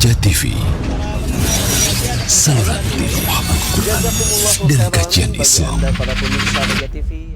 Raja TV, saluran tilaah Al-Quran dan kajian Islam. Para pemirsa Raja TV.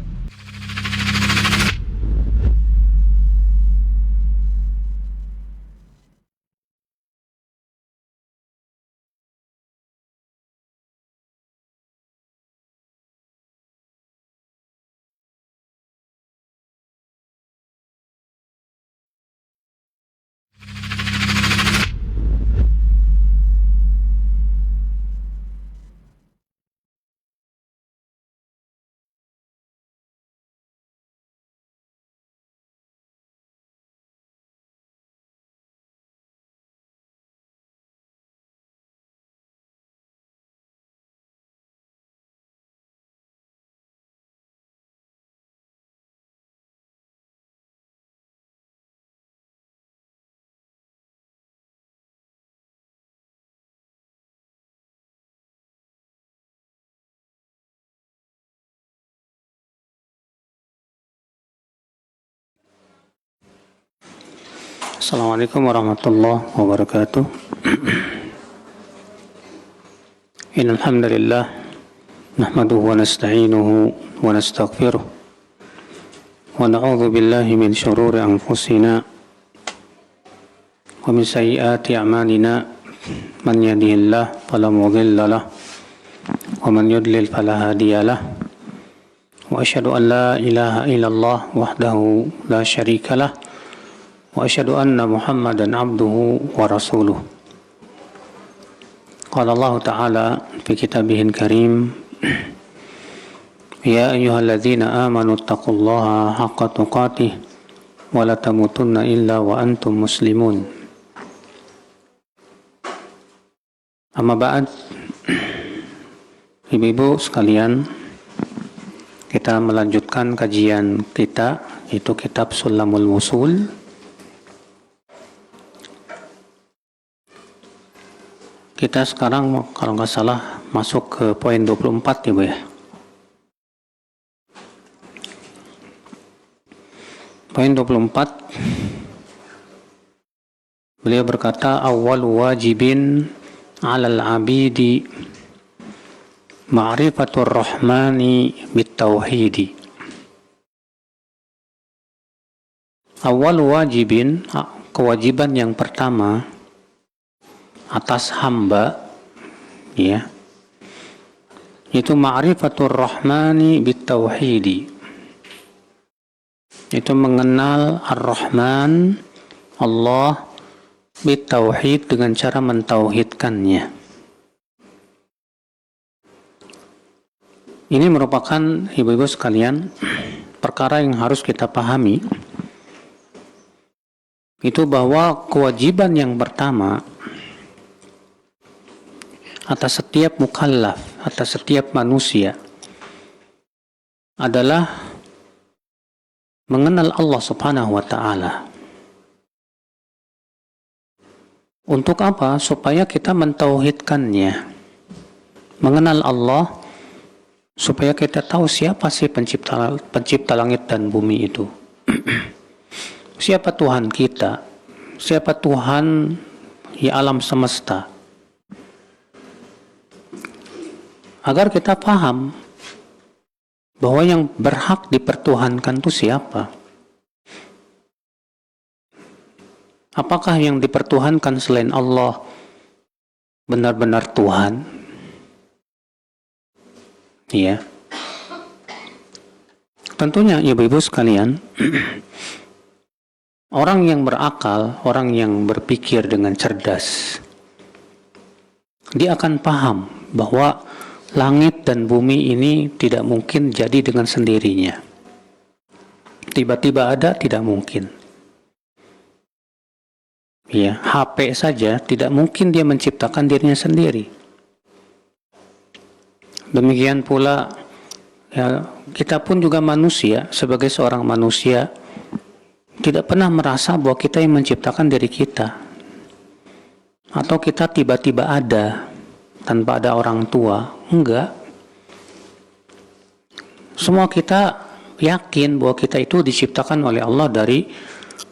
Assalamualaikum warahmatullahi wabarakatuh. Innal hamdalillah nahmaduhu wa nasta'inuhu wa nastaghfiruh wa na'udzu billahi min shururi anfusina wa min sayyiati a'malina man yahdihillahu fala mudilla lahu wa man yudlil fala hadiya lahu wa asyhadu an la ilaha illallah wahdahu la syarika lahu wa asyhadu anna Muhammadan abduhu wa rasuluh. Qala Allah Ta'ala fi kitabihil karim, ya ayyuhalladzina amanu taqullaha haqqa tuqatih wa la tamutunna illa wa antum muslimun. Amma ba'd, ibu-ibu sekalian, kita melanjutkan kajian kita, yaitu kitab Sulamul Wusul. Kita sekarang kalau nggak salah masuk ke poin 24 ya Bu ya. Poin 24, beliau berkata, awal wajibin alal abidi ma'rifatur rahmani bitauhidi. Awal wajibin, kewajiban yang pertama atas hamba, ya, itu ma'rifatur rahmani bitauhidi, itu mengenal ar-Rahman Allah bitauhid, dengan cara mentauhidkannya. Ini merupakan, ibu-ibu sekalian, perkara yang harus kita pahami, itu bahwa kewajiban yang pertama atas setiap mukallaf, atas setiap manusia, adalah mengenal Allah Subhanahu wa Ta'ala. Untuk apa? Supaya kita mentauhidkannya. Mengenal Allah supaya kita tahu siapa sih pencipta langit dan bumi itu. Siapa Tuhan kita? Siapa Tuhan di alam semesta? Agar kita paham bahwa yang berhak dipertuhankan itu siapa. Apakah yang dipertuhankan selain Allah benar-benar Tuhan? Iya. Tentunya ibu-ibu sekalian, orang yang berakal, orang yang berpikir dengan cerdas, dia akan paham bahwa langit dan bumi ini tidak mungkin jadi dengan sendirinya. Tiba-tiba ada, tidak mungkin. Ya, HP saja tidak mungkin dia menciptakan dirinya sendiri. Demikian pula, ya, kita pun juga manusia, sebagai seorang manusia, tidak pernah merasa bahwa kita yang menciptakan diri kita. Atau kita tiba-tiba ada tanpa ada orang tua. Enggak. Semua kita yakin bahwa kita itu diciptakan oleh Allah dari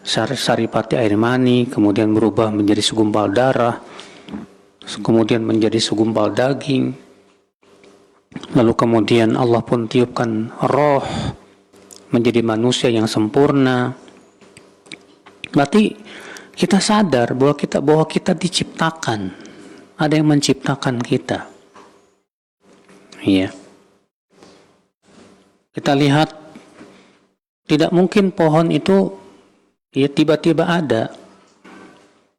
saripati air mani, kemudian berubah menjadi segumpal darah, kemudian menjadi segumpal daging. Lalu kemudian Allah pun tiupkan roh menjadi manusia yang sempurna. Berarti kita sadar bahwa kita diciptakan, ada yang menciptakan kita. Iya. Kita lihat, tidak mungkin pohon itu ya tiba-tiba ada,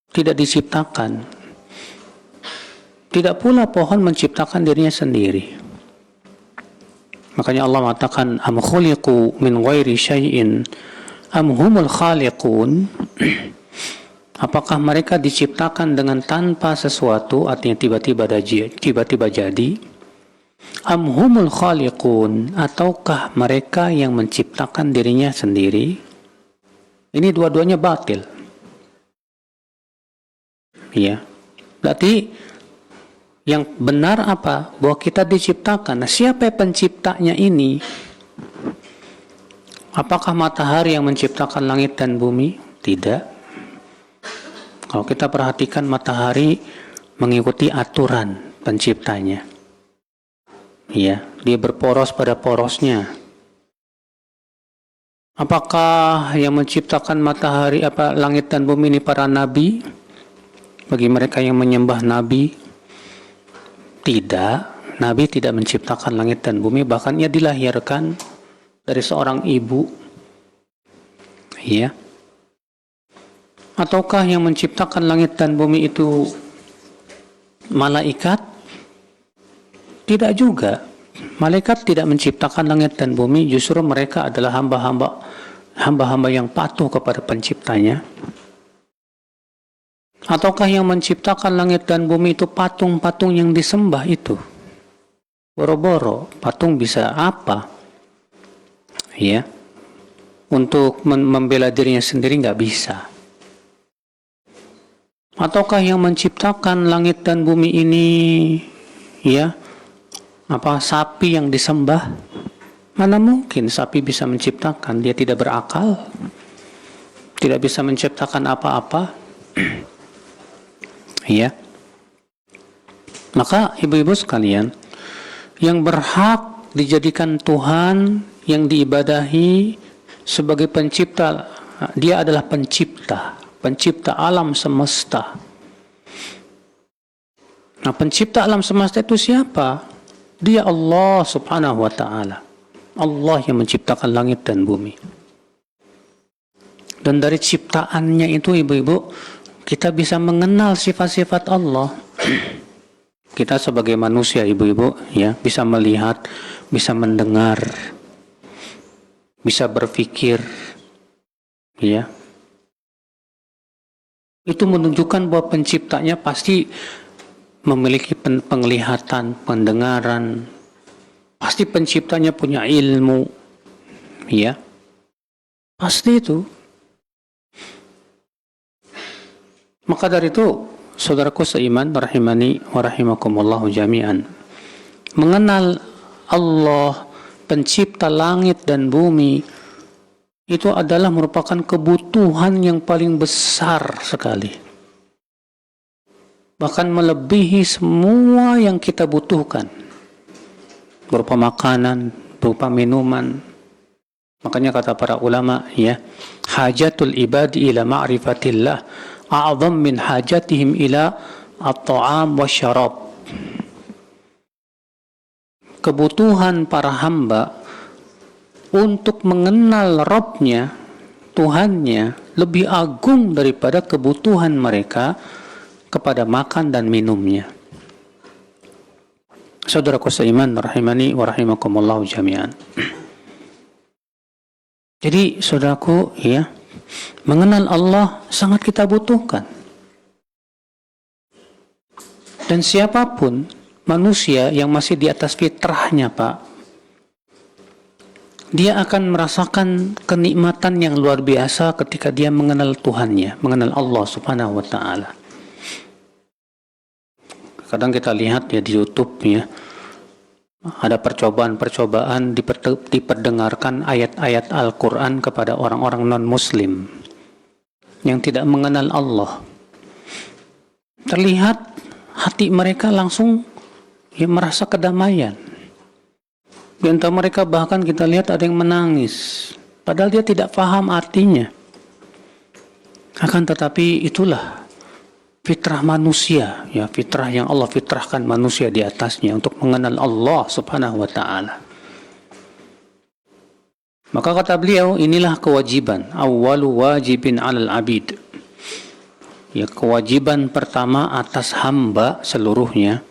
tidak diciptakan. Tidak pula pohon menciptakan dirinya sendiri. Makanya Allah mengatakan, am khuliqu min ghairi syai'in am humul khaliqun. Apakah mereka diciptakan dengan tanpa sesuatu, artinya tiba-tiba jadi? Am humul khaliqun, ataukah mereka yang menciptakan dirinya sendiri? Ini dua-duanya batil. Iya. Berarti yang benar apa? Bahwa kita diciptakan. Nah, siapa penciptanya ini? Apakah matahari yang menciptakan langit dan bumi? Tidak. Kalau kita perhatikan, matahari mengikuti aturan penciptanya. Iya, dia berporos pada porosnya. Apakah yang menciptakan matahari, langit dan bumi ini para nabi? Bagi mereka yang menyembah nabi? Tidak, Nabi tidak menciptakan langit dan bumi, bahkan ia dilahirkan dari seorang ibu. Iya. Ataukah yang menciptakan langit dan bumi itu malaikat? Tidak juga. Malaikat tidak menciptakan langit dan bumi, justru mereka adalah hamba-hamba yang patuh kepada penciptanya. Ataukah yang menciptakan langit dan bumi itu patung-patung yang disembah itu? Boro-boro, patung bisa apa? Ya, untuk membela dirinya sendiri nggak bisa. Ataukah yang menciptakan langit dan bumi ini, ya, sapi yang disembah? Mana mungkin sapi bisa menciptakan? Dia tidak berakal, tidak bisa menciptakan apa-apa. Ya. Maka ibu-ibu sekalian, yang berhak dijadikan Tuhan yang diibadahi sebagai pencipta, dia adalah pencipta alam semesta. Nah, pencipta alam semesta itu siapa? Dia Allah Subhanahu wa ta'ala. Allah yang menciptakan langit dan bumi. Dan dari ciptaannya itu, ibu-ibu, kita bisa mengenal sifat-sifat Allah. Kita sebagai manusia, ibu-ibu, ya, bisa melihat, bisa mendengar, bisa berpikir, ya. Itu menunjukkan bahwa penciptanya pasti memiliki penglihatan, pendengaran. Pasti penciptanya punya ilmu, ya. Pasti itu. Maka dari itu, saudaraku seiman, rahimani wa rahimakumullahu jami'an, mengenal Allah, pencipta langit dan bumi, itu adalah merupakan kebutuhan yang paling besar sekali. Bahkan melebihi semua yang kita butuhkan. Berupa makanan, berupa minuman. Makanya kata para ulama, ya, hajatul ibadi ila ma'rifatillah a'zam min hajatihim ila at-ta'am wa syarab. Kebutuhan para hamba untuk mengenal Rabbnya, Tuhannya, lebih agung daripada kebutuhan mereka kepada makan dan minumnya. Saudaraku seiman, rahimani wa rahimakumullah jami'an. Jadi saudaraku, ya, mengenal Allah sangat kita butuhkan. Dan siapapun manusia yang masih di atas fitrahnya, Pak, dia akan merasakan kenikmatan yang luar biasa ketika dia mengenal Tuhannya, mengenal Allah Subhanahu wa ta'ala. Kadang kita lihat ya di YouTube, ya, ada percobaan diperdengarkan ayat-ayat Al-Quran kepada orang-orang non-Muslim. yang tidak mengenal Allah, terlihat hati mereka langsung merasa kedamaian. Di antara mereka bahkan kita lihat ada yang menangis, padahal dia tidak paham artinya. Akan tetapi itulah fitrah manusia, ya, fitrah yang Allah fitrahkan manusia di atasnya untuk mengenal Allah Subhanahu wa taala. Maka kata beliau, inilah kewajiban, awwalu wajibin 'alal 'abid. Ya, kewajiban pertama atas hamba seluruhnya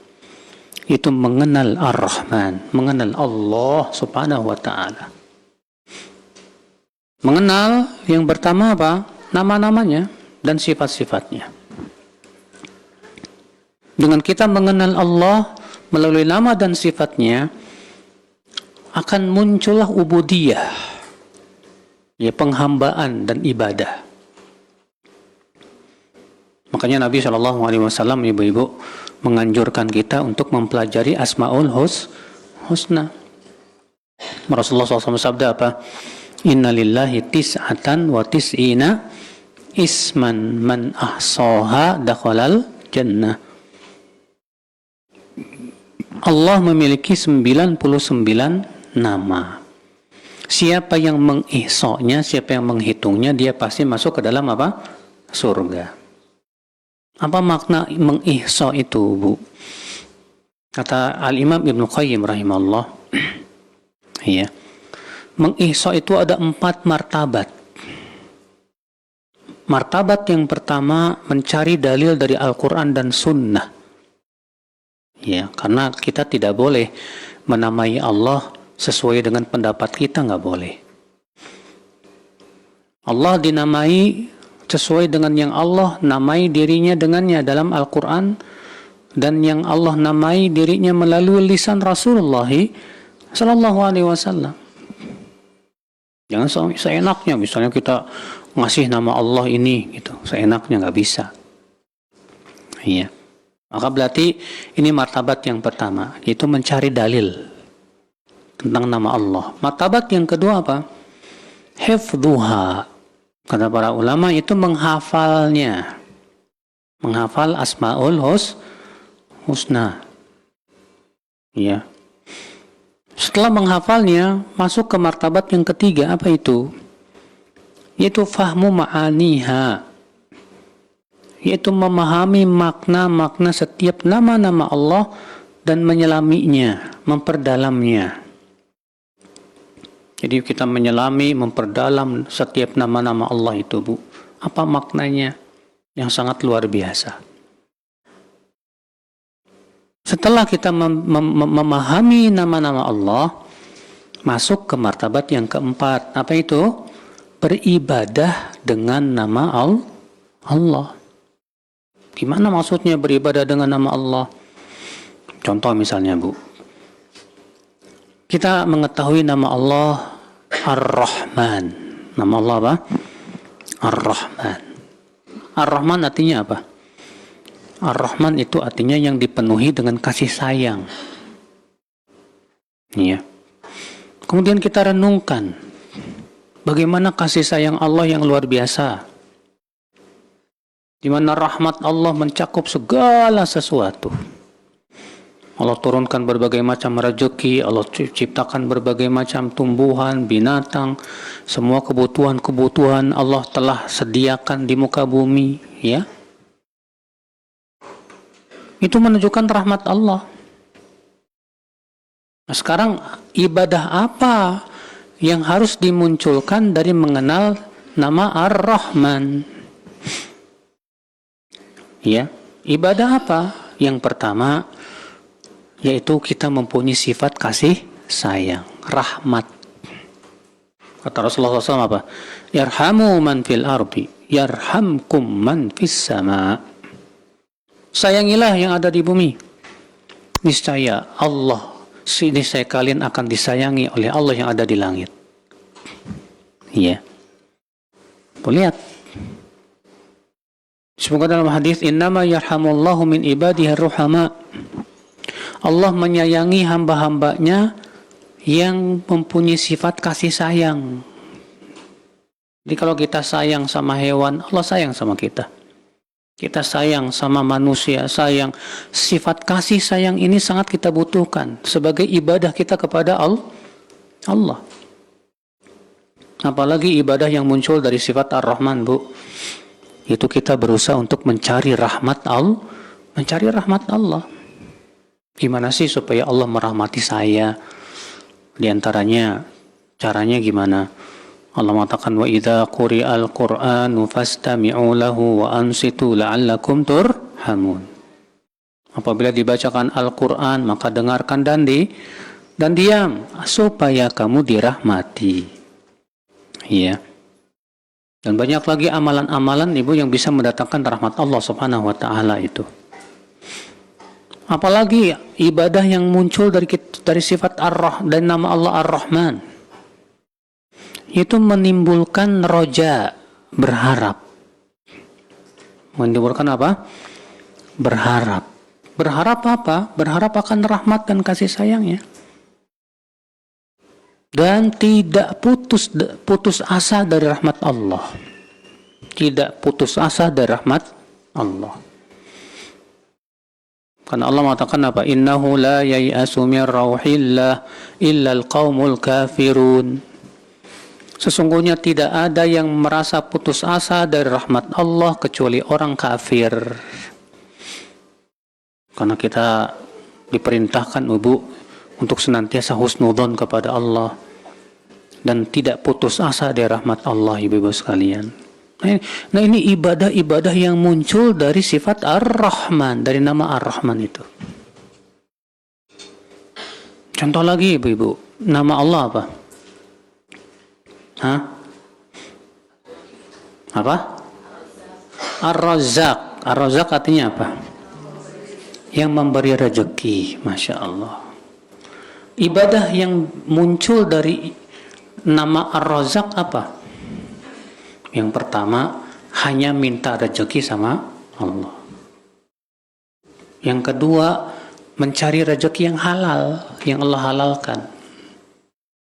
itu mengenal Ar-Rahman, mengenal Allah Subhanahu wa taala. Mengenal yang pertama apa? Nama-namanya dan sifat-sifatnya. Dengan kita mengenal Allah melalui nama dan sifatnya, akan muncullah ubudiyah, ya, penghambaan dan ibadah. Makanya Nabi SAW, ibu-ibu, menganjurkan kita untuk mempelajari Asmaul Husna. Rasulullah SAW sabda apa? Inna lillahi tis'atan wa tis'ina isman man ahsaha dakhalal jannah. Allah memiliki 99 nama. Siapa yang mengihsanya, siapa yang menghitungnya, dia pasti masuk ke dalam apa? Surga. Apa makna mengihsa itu, Bu? Kata Al-Imam Ibnu Qayyim rahimahullah, ya, mengihsa itu ada 4 martabat. Martabat yang pertama mencari dalil dari Al-Quran dan Sunnah. Ya, karena kita tidak boleh menamai Allah sesuai dengan pendapat kita, nggak boleh. Allah dinamai sesuai dengan yang Allah namai dirinya dengannya dalam Al-Quran, dan yang Allah namai dirinya melalui lisan Rasulullah Sallallahu Alaihi Wasallam. Jangan seenaknya, misalnya kita ngasih nama Allah ini, gitu, seenaknya, nggak bisa. Iya. Maka berarti ini martabat yang pertama, yaitu mencari dalil tentang nama Allah. Martabat yang kedua apa? Hifdhuha. Kata para ulama itu menghafalnya. Menghafal Asmaul Husna. Ya. Setelah menghafalnya, masuk ke martabat yang ketiga, apa itu? Yaitu fahmu ma'aniha. Yaitu memahami makna-makna setiap nama-nama Allah dan menyelaminya, memperdalamnya. Jadi kita menyelami, memperdalam setiap nama-nama Allah itu, Bu. Apa maknanya? Yang sangat luar biasa. Setelah kita memahami nama-nama Allah, masuk ke martabat yang keempat. Apa itu? Beribadah dengan nama Allah. Gimana maksudnya beribadah dengan nama Allah? Contoh misalnya, Bu. Kita mengetahui nama Allah Ar-Rahman. Nama Allah apa? Ar-Rahman. Ar-Rahman artinya apa? Ar-Rahman itu artinya yang dipenuhi dengan kasih sayang. Iya. Kemudian kita renungkan bagaimana kasih sayang Allah yang luar biasa, di mana rahmat Allah mencakup segala sesuatu. Allah turunkan berbagai macam rezeki, Allah ciptakan berbagai macam tumbuhan, binatang, semua kebutuhan-kebutuhan Allah telah sediakan di muka bumi, ya. Itu menunjukkan rahmat Allah. Nah, sekarang ibadah apa yang harus dimunculkan dari mengenal nama Ar-Rahman? Ya, ibadah apa? Yang pertama yaitu kita mempunyai sifat kasih sayang, rahmat. Kata Rasulullah SAW apa? Yarhamu man fil ardi, yarhamkum man fis sama. Sayangilah yang ada di bumi. Niscaya Allah, niscaya kalian akan disayangi oleh Allah yang ada di langit. Iya. Lihat. Semoga dalam hadis innama yarhamullahu min ibadihi ruhama. Allah menyayangi hamba-hambanya yang mempunyai sifat kasih sayang. Jadi kalau kita sayang sama hewan, Allah sayang sama kita. Kita sayang sama manusia, sayang. Sifat kasih sayang ini sangat kita butuhkan sebagai ibadah kita kepada Allah. Apalagi ibadah yang muncul dari sifat Ar-Rahman, Bu. Itu kita berusaha untuk mencari rahmat Allah. Gimana sih supaya Allah merahmati saya? Di antaranya caranya gimana? Allah mengatakan wa idza quri'al qur'anu fastami'u lahu wa ansitu la'allakum turhamun. Apabila dibacakan Al-Qur'an maka dengarkan dan diam supaya kamu dirahmati. Iya. Dan banyak lagi amalan-amalan Ibu yang bisa mendatangkan rahmat Allah Subhanahu wa taala itu. Apalagi ibadah yang muncul dari sifat dan nama Allah Ar-Rahman. Itu menimbulkan roja, berharap. Menimbulkan apa? Berharap. Berharap apa? Berharap akan rahmat dan kasih sayangnya. Dan tidak putus asa dari rahmat Allah. Tidak putus asa dari rahmat Allah. Karena Allah mengatakan apa? Innahu la yai'asu min rauhillah illa al-qaumul kafirun. Sesungguhnya tidak ada yang merasa putus asa dari rahmat Allah kecuali orang kafir. Karena kita diperintahkan Ibu untuk senantiasa husnudzon kepada Allah dan tidak putus asa dari rahmat Allah, Ibu-ibu sekalian. Nah ini ibadah-ibadah yang muncul dari sifat Ar-Rahman, dari nama Ar-Rahman itu. Contoh lagi Ibu-ibu, nama Allah apa? Apa? Ar-Razzaq. Ar-Razzaq artinya apa? Yang memberi rezeki, Masya Allah. Ibadah yang muncul dari nama Ar-Razzaq apa? Yang pertama, hanya minta rezeki sama Allah. Yang kedua, mencari rezeki yang halal, yang Allah halalkan.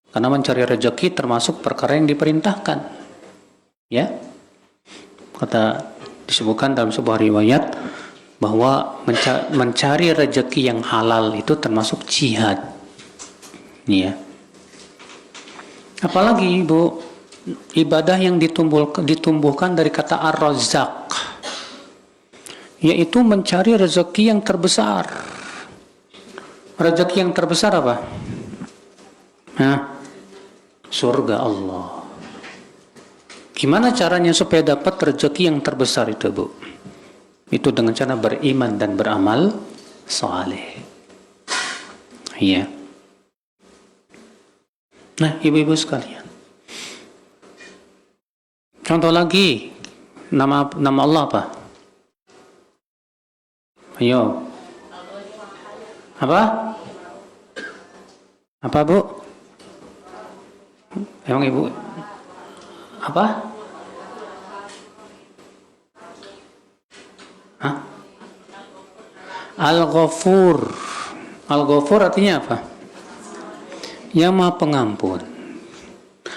Karena mencari rezeki termasuk perkara yang diperintahkan. Ya. Disebutkan dalam sebuah riwayat bahwa mencari rezeki yang halal itu termasuk jihad. Ya. Apalagi Ibu, ibadah yang ditumbuhkan dari kata Ar-Razzaq, yaitu mencari rezeki yang terbesar. Rezeki yang terbesar apa? Surga Allah. Gimana caranya supaya dapat rezeki yang terbesar itu, Bu? Itu dengan cara beriman dan beramal saleh. Iya. Nah, Ibu-ibu sekalian. Contoh lagi, nama Allah apa? Ayo. Apa? Apa, Bu? Emang Ibu? Apa? Al-Ghafur. Al-Ghafur artinya apa? Yang Maha Pengampun.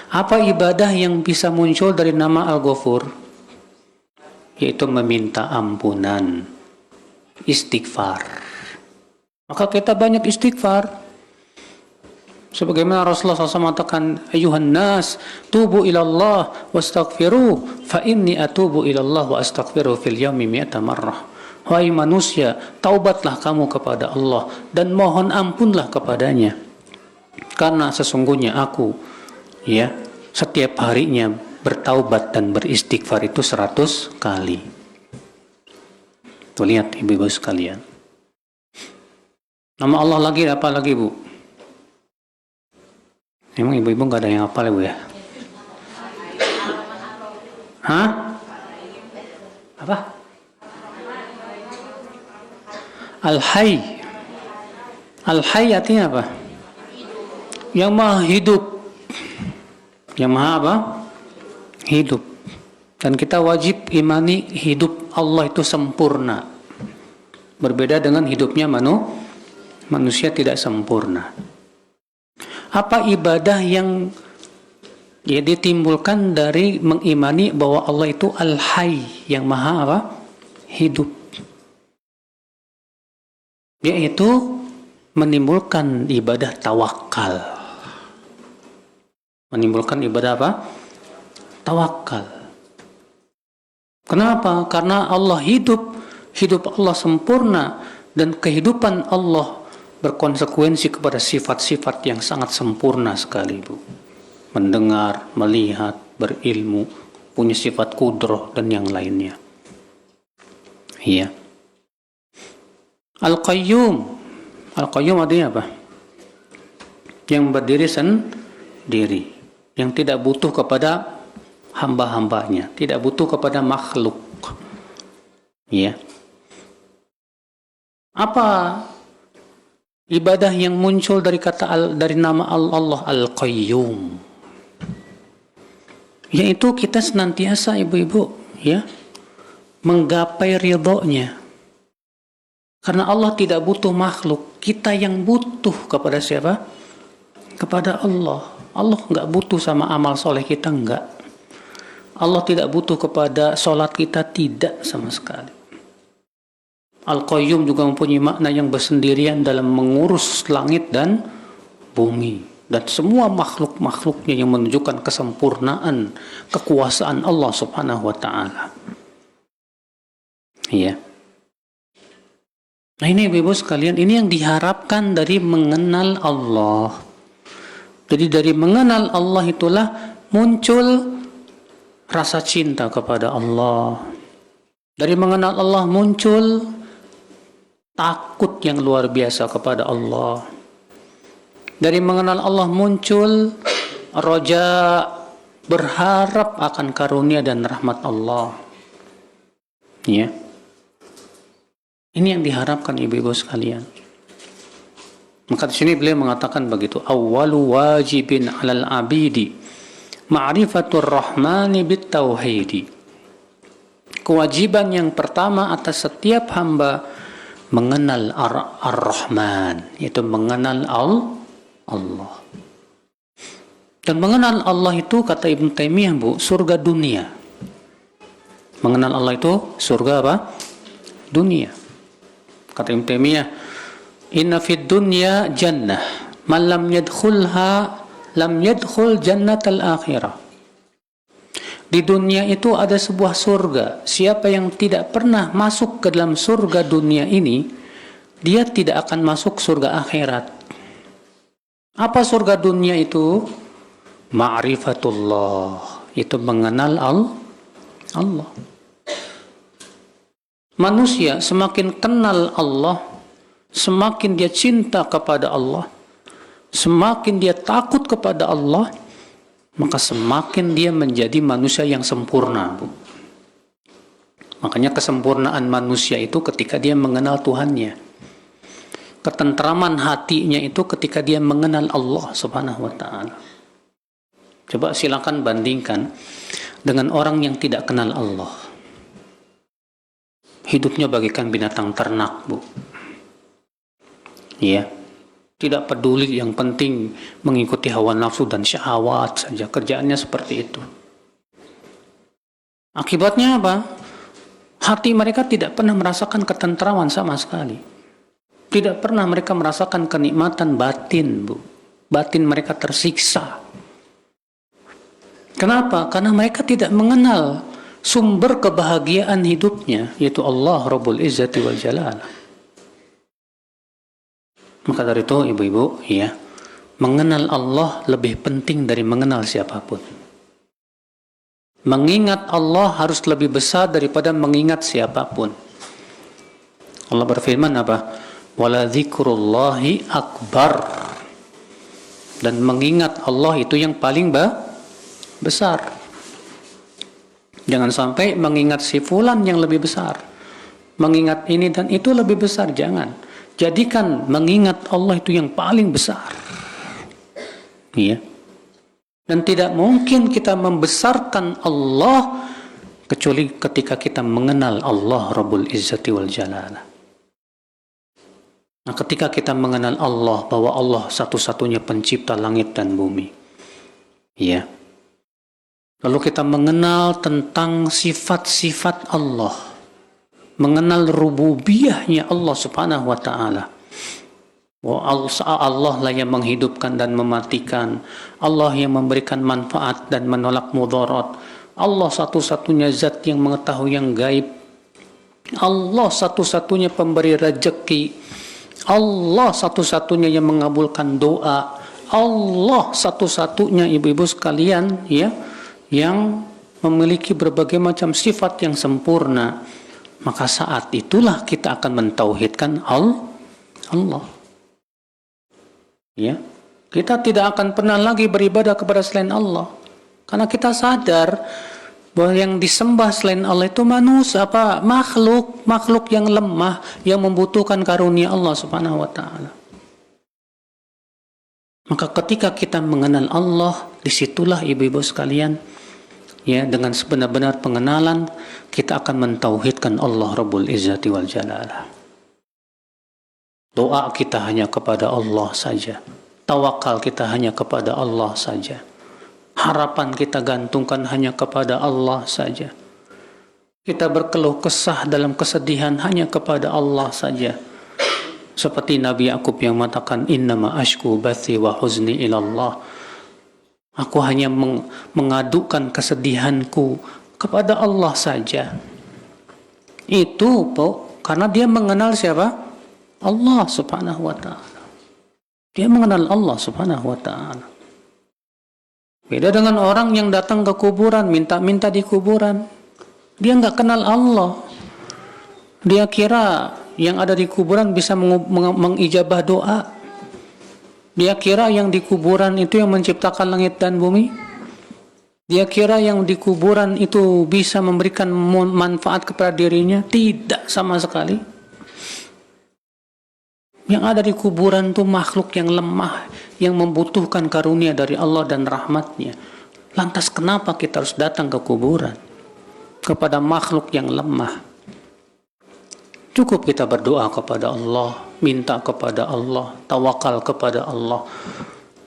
Apa ibadah yang bisa muncul dari nama Al-Ghafur? Yaitu meminta ampunan, istighfar. Maka kita banyak istighfar. Sebagaimana Rasulullah SAW mengatakan, Ayuhan nas, tubu ilallah wastaghfiruh, fa inni atubu ilallah wa astaghfiruh fil yawmi mi'ata marrah. Wahai manusia, taubatlah kamu kepada Allah dan mohon ampunlah kepadanya. Karena sesungguhnya aku, ya, setiap harinya bertaubat dan beristighfar itu 100 kali. Tuh lihat Ibu-ibu sekalian. Nama Allah lagi apa lagi, Bu? Emang Ibu-ibu nggak ada yang hafal ya, Bu ya? Apa? Al-Hayy. Al-Hayy artinya apa? Yang Maha hidup. Yang Maha apa? Hidup. Dan kita wajib imani hidup Allah itu sempurna. Berbeda dengan hidupnya manusia tidak sempurna. Apa ibadah yang Ya, ditimbulkan dari mengimani bahwa Allah itu Al-Hayy, yang maha apa? Hidup. Yaitu menimbulkan ibadah tawakal. Menimbulkan ibadah apa? Tawakal. Kenapa? Karena Allah hidup, hidup Allah sempurna, dan kehidupan Allah berkonsekuensi kepada sifat-sifat yang sangat sempurna sekali, Bu. Mendengar, melihat, berilmu, punya sifat kudrah dan yang lainnya. Iya. Al-Qayyum. Al-Qayyum artinya apa? Yang berdiri sendiri, yang tidak butuh kepada hamba-hambanya, tidak butuh kepada makhluk. Ya. Apa ibadah yang muncul dari dari nama Allah Al-Qayyum? Yaitu kita senantiasa, ibu-ibu, ya, menggapai ridhonya. Karena Allah tidak butuh makhluk, kita yang butuh kepada siapa? Kepada Allah. Allah nggak butuh sama amal soleh kita, enggak. Allah tidak butuh kepada sholat kita, tidak sama sekali. Al-Qayyum juga mempunyai makna yang bersendirian dalam mengurus langit dan bumi, dan semua makhluk-makhluknya, yang menunjukkan kesempurnaan kekuasaan Allah subhanahu wa ta'ala. Iya. Nah ini ibu-ibu sekalian, ini yang diharapkan dari mengenal Allah. Jadi dari mengenal Allah itulah muncul rasa cinta kepada Allah. Dari mengenal Allah muncul takut yang luar biasa kepada Allah. Dari mengenal Allah muncul roja, berharap akan karunia dan rahmat Allah. Ya. Ini yang diharapkan ibu-ibu sekalian. Maka di sini beliau mengatakan begitu, awwalu wajibin 'alal 'abidi ma'rifatur rahmani bitauhidi. Kewajiban yang pertama atas setiap hamba mengenal Ar-Rahman, yaitu mengenal Allah. Dan mengenal Allah itu, kata Ibnu Taimiyah, Bu, surga dunia. Mengenal Allah itu surga apa? Dunia. Kata Ibnu Taimiyah, inna fid dunya jannah man lam yadkhulha lam yadkhul jannatal akhirah. Di dunia itu ada sebuah surga. Siapa yang tidak pernah masuk ke dalam surga dunia ini, dia tidak akan masuk surga akhirat. Apa surga dunia itu? Ma'rifatullah. Itu mengenal Allah. Manusia semakin kenal Allah, semakin dia cinta kepada Allah, semakin dia takut kepada Allah, maka semakin dia menjadi manusia yang sempurna, Bu. Makanya kesempurnaan manusia itu ketika dia mengenal Tuhannya. Ketentraman hatinya itu ketika dia mengenal Allah subhanahu wa ta'ala. Coba silakan bandingkan dengan orang yang tidak kenal Allah. Hidupnya bagaikan binatang ternak, Bu. Iya. Tidak peduli, yang penting mengikuti hawa nafsu dan syahwat saja. Kerjaannya seperti itu. Akibatnya apa? Hati mereka tidak pernah merasakan ketentraman sama sekali. Tidak pernah mereka merasakan kenikmatan batin, Bu. Batin mereka tersiksa. Kenapa? Karena mereka tidak mengenal sumber kebahagiaan hidupnya, yaitu Allah Rabbul Izzati wal Jalal. Maka dari itu, ibu-ibu, ya, mengenal Allah lebih penting dari mengenal siapapun. Mengingat Allah harus lebih besar daripada mengingat siapapun. Allah berfirman apa? Wala dzikrullahi akbar. Dan mengingat Allah itu yang paling besar. Jangan sampai mengingat si fulan yang lebih besar. Mengingat ini dan itu lebih besar, jangan. Jadikan mengingat Allah itu yang paling besar. Iya. Dan tidak mungkin kita membesarkan Allah kecuali ketika kita mengenal Allah Rabbul Izzati wal Jalal. Nah, ketika kita mengenal Allah, bahwa Allah satu-satunya pencipta langit dan bumi. Iya. Lalu kita mengenal tentang sifat-sifat Allah, mengenal rububiyahnya Allah Subhanahu wa Ta'ala. Allah lah yang menghidupkan dan mematikan, Allah yang memberikan manfaat dan menolak mudarat, Allah satu-satunya zat yang mengetahui yang gaib, Allah satu-satunya pemberi rezeki, Allah satu-satunya yang mengabulkan doa, Allah satu-satunya ibu-ibu sekalian ya, yang memiliki berbagai macam sifat yang sempurna. Maka saat itulah kita akan mentauhidkan Allah. Ya, kita tidak akan pernah lagi beribadah kepada selain Allah, karena kita sadar bahwa yang disembah selain Allah itu manusia, makhluk yang lemah yang membutuhkan karunia Allah Subhanahu wa Ta'ala. Maka ketika kita mengenal Allah, disitulah ibu-ibu sekalian, ya, dengan sebenar-benar pengenalan kita akan mentauhidkan Allah Rabbul Izzati wal Jalalah. Doa kita hanya kepada Allah saja, tawakal kita hanya kepada Allah saja, harapan kita gantungkan hanya kepada Allah saja, kita berkeluh kesah dalam kesedihan hanya kepada Allah saja. Seperti Nabi Yakub yang mengatakan, innama ashku bathi wa huzni ilallah, aku hanya mengadukan kesedihanku kepada Allah saja. Itu karena dia mengenal siapa? Allah Subhanahu wa Ta'ala. Dia mengenal Allah Subhanahu wa Ta'ala. Beda dengan orang yang datang ke kuburan, minta-minta di kuburan. Dia nggak kenal Allah. Dia kira yang ada di kuburan bisa mengijabah doa. Dia kira yang di kuburan itu yang menciptakan langit dan bumi. Dia kira yang di kuburan itu bisa memberikan manfaat kepada dirinya. Tidak sama sekali. Yang ada di kuburan itu makhluk yang lemah, yang membutuhkan karunia dari Allah dan rahmatnya. Lantas kenapa kita harus datang ke kuburan? Kepada makhluk yang lemah. Cukup kita berdoa kepada Allah, minta kepada Allah, tawakal kepada Allah.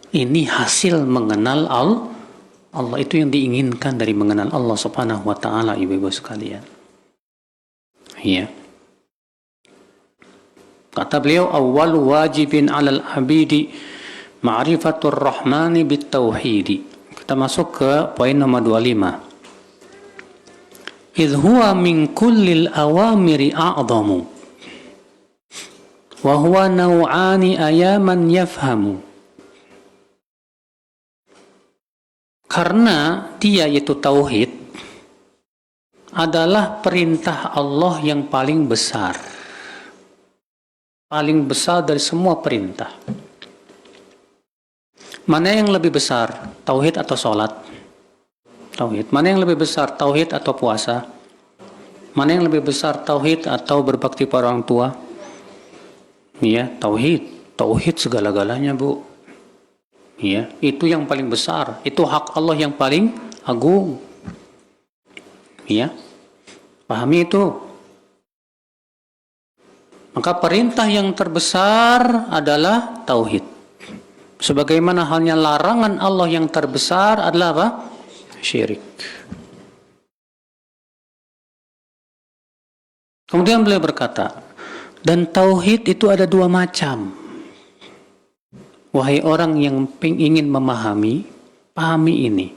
Ini hasil mengenal Allah. Itu yang diinginkan dari mengenal Allah Subhanahu wa Ta'ala, ibu-ibu sekalian. Iya. Kata beliau, awwal wajibin 'alal 'abidi ma'rifatur rahmani bitauhidi. Kita masuk ke poin nomor 25. Idh huwa min kullil awamiri a'zamu wa huwa naw'ani ayaman yafhamu. Karena dia, yaitu tauhid, adalah perintah Allah yang paling besar. Paling besar dari semua perintah. Mana yang lebih besar, tauhid atau sholat? Tauhid. Mana yang lebih besar, tauhid atau puasa? Mana yang lebih besar, tauhid atau berbakti pada orang tua? Ya, tauhid. Tauhid segala-galanya, Bu. Ya, itu yang paling besar. Itu hak Allah yang paling agung. Ya, pahami itu. Maka perintah yang terbesar adalah tauhid. Sebagaimana halnya larangan Allah yang terbesar adalah apa? Syirik. Kemudian beliau berkata, dan tauhid itu ada dua macam. Wahai orang yang ingin memahami, pahami ini.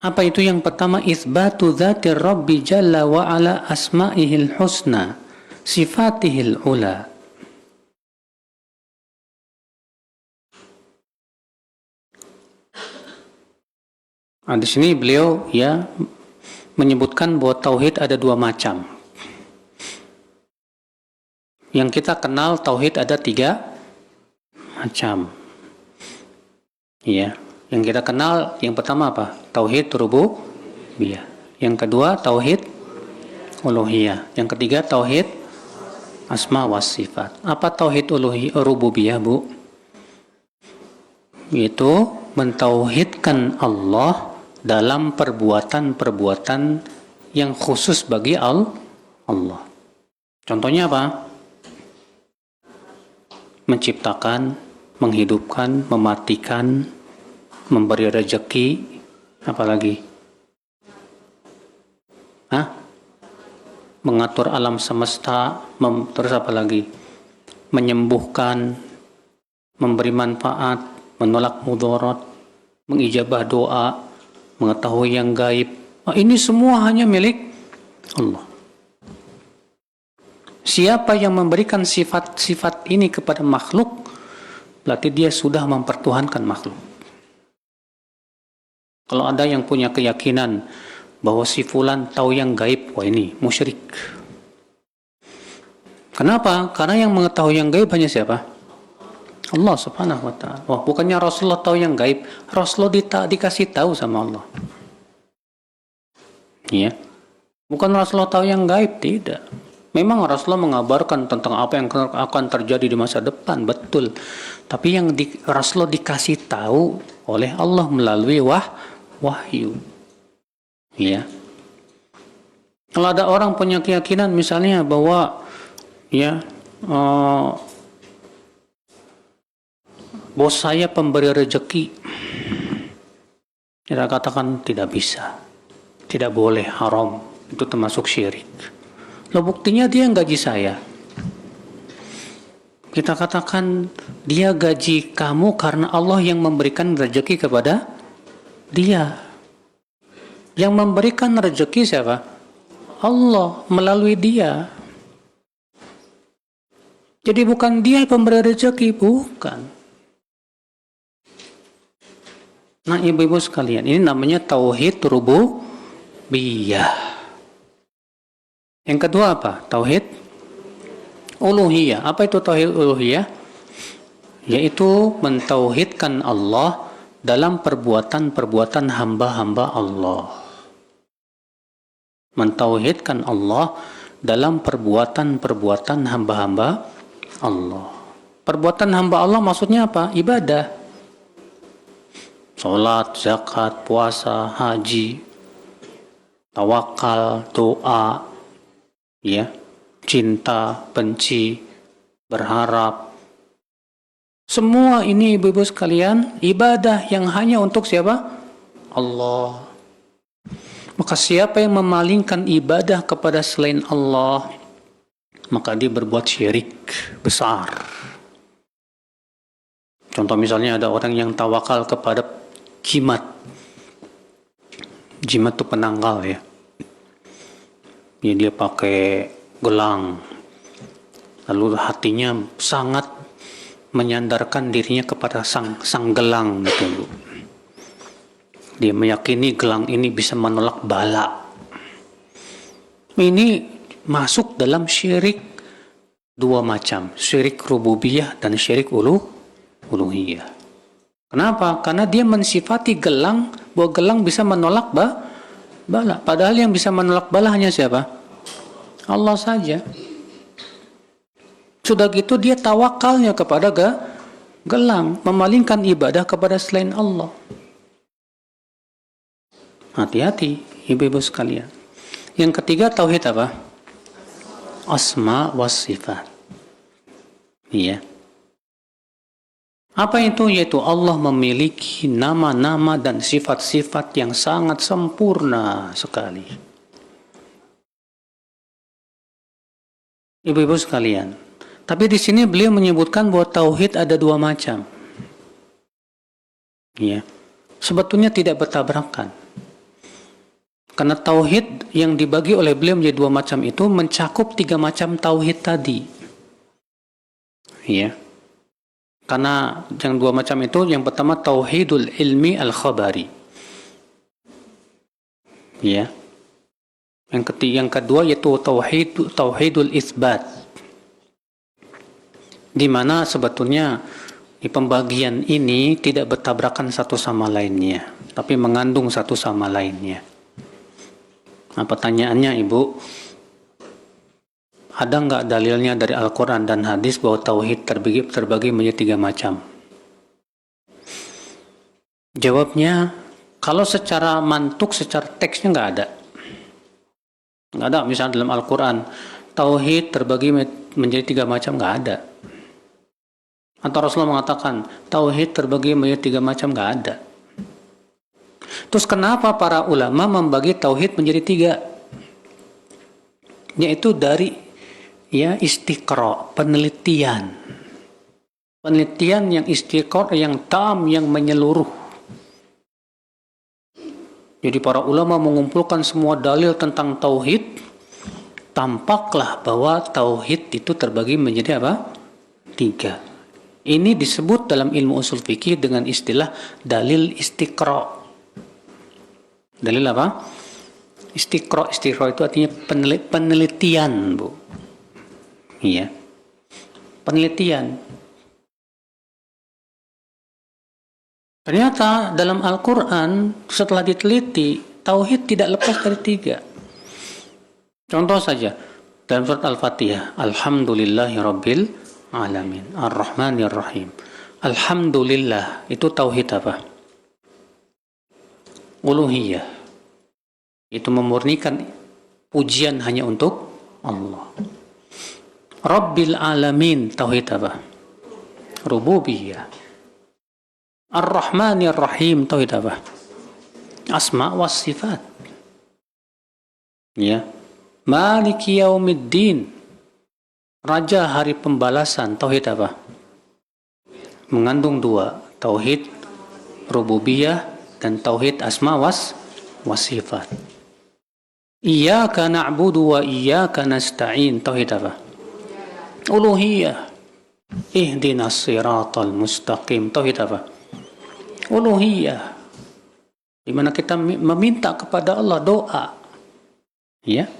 Apa itu? Yang pertama, itsbatu dzati Rabbi jalla wa ala asma'ihil husna sifatihil ula. Nah, di sini beliau ya menyebutkan bahwa tauhid ada dua macam. Yang kita kenal tauhid ada tiga macam. Ya. Yang kita kenal, yang pertama apa? Tauhid rububiyah. Yang kedua, tauhid uluhiyah. Yang ketiga, tauhid asma wa sifat. Apa tauhid rububiyah, Bu? Yaitu mentauhidkan Allah dalam perbuatan-perbuatan yang khusus bagi Allah. Contohnya apa? Menciptakan, menghidupkan, mematikan, memberi rezeki, apalagi? Mengatur alam semesta, terus apa lagi? Menyembuhkan, memberi manfaat, menolak mudarat, mengijabah doa, mengetahui yang gaib. Ini semua hanya milik Allah. Siapa yang memberikan sifat-sifat ini kepada makhluk, berarti dia sudah mempertuhankan makhluk. Kalau ada yang punya keyakinan bahwa si fulan tahu yang gaib, wah ini musyrik. Kenapa? Karena yang mengetahui yang gaib hanya siapa? Allah subhanahu wa ta'ala. Wah, bukannya Rasulullah tahu yang gaib, Rasulullah dikasih tahu sama Allah. Ya. Bukan Rasulullah tahu yang gaib, tidak. Memang Rasulullah mengabarkan tentang apa yang akan terjadi di masa depan, betul. Tapi yang Rasulullah dikasih tahu oleh Allah melalui wahyu. Ya. Kalau ada orang punya keyakinan misalnya bahwa bos saya pemberi rezeki, kita katakan tidak bisa, tidak boleh, haram, itu termasuk syirik. Loh, buktinya dia gaji saya. Kita katakan dia gaji kamu karena Allah yang memberikan rezeki kepada dia. Yang memberikan rezeki siapa? Allah melalui dia. Jadi bukan dia pemberi rezeki, bukan. Nah, ibu-ibu sekalian, ini namanya tauhid rububiyah. Yang kedua apa? Tauhid uluhiyah. Apa itu tauhid uluhiyah? Yaitu mentauhidkan Allah dalam perbuatan-perbuatan hamba-hamba Allah. Mentauhidkan Allah dalam perbuatan-perbuatan hamba-hamba Allah. Perbuatan hamba Allah maksudnya apa? Ibadah. Salat, zakat, puasa, haji, tawakal, doa, cinta, benci, berharap. Semua ini ibu-ibu sekalian ibadah yang hanya untuk siapa? Allah. Maka siapa yang memalingkan ibadah kepada selain Allah, maka dia berbuat syirik besar. Contoh misalnya ada orang yang tawakal kepada jimat. Jimat itu penanggal ya. Dia pakai gelang. Lalu hatinya sangat menyandarkan dirinya kepada sang gelang gitu. Dia meyakini gelang ini bisa menolak bala. Ini masuk dalam syirik dua macam, syirik rububiyah dan syirik uluhiyah. Kenapa? Karena dia mensifati gelang bahwa gelang bisa menolak bala. Padahal yang bisa menolak bala hanya siapa? Allah saja. Sudah gitu dia tawakalnya kepada gelang, memalingkan ibadah kepada selain Allah. Hati-hati ibu-ibu sekalian. Yang ketiga tauhid apa? Asma was sifat. Iya. Apa itu? Yaitu Allah memiliki nama-nama dan sifat-sifat yang sangat sempurna sekali. Ibu-ibu sekalian. Tapi di sini beliau menyebutkan bahwa tauhid ada dua macam. Iya. Sebetulnya tidak bertabrakan. Karena tauhid yang dibagi oleh beliau menjadi dua macam itu mencakup tiga macam tauhid tadi. Iya. Karena yang dua macam itu, yang pertama tauhidul ilmi al-khabari. Iya. Yang kedua yaitu tauhidul isbat. Di mana sebetulnya di pembagian ini tidak bertabrakan satu sama lainnya, tapi mengandung satu sama lainnya. Nah, pertanyaannya Ibu, ada nggak dalilnya dari Al-Quran dan hadis bahwa tauhid terbagi menjadi tiga macam? Jawabnya, kalau secara mantuk, secara teksnya nggak ada. Nggak ada, misalnya dalam Al-Quran, tauhid terbagi menjadi tiga macam, nggak ada. Atau Rasulullah mengatakan, tauhid terbagi menjadi tiga macam, nggak ada. Terus kenapa para ulama membagi tauhid menjadi 3? Yaitu dari istiqra, penelitian. Penelitian yang istiqra, yang tam, yang menyeluruh. Jadi para ulama mengumpulkan semua dalil tentang tauhid, tampaklah bahwa tauhid itu terbagi menjadi apa? 3. Ini disebut dalam ilmu usul fikih dengan istilah dalil istiqra. Dalil apa? Istiqra. Istiqra itu artinya penelitian, Bu. Iya. Penelitian. Ternyata dalam Al-Quran setelah diteliti, tauhid tidak lepas dari 3. Contoh saja, dalam surat Al-Fatihah, Alhamdulillahirabbil alamin, Ar-Rahmanir-Rahim. Alhamdulillah, itu tauhid apa? Uluhiyah. Itu memurnikan pujian hanya untuk Allah. Rabbil alamin, tauhid apa? Rububiyah. Ar-Rahmanir-Rahim, tauhid apa? Asma was sifat. Ya. Maliki yaumiddin, raja hari pembalasan, tauhid apa? Mengandung 2, tauhid rububiyah dan tauhid asma was sifat. Iyyaka na'budu wa iyyaka nasta'in, tauhid apa? Uluhiyah. Ihdinas siratal mustaqim, tauhid apa? Uluhiyah. Di mana kita meminta kepada Allah, doa. Ya.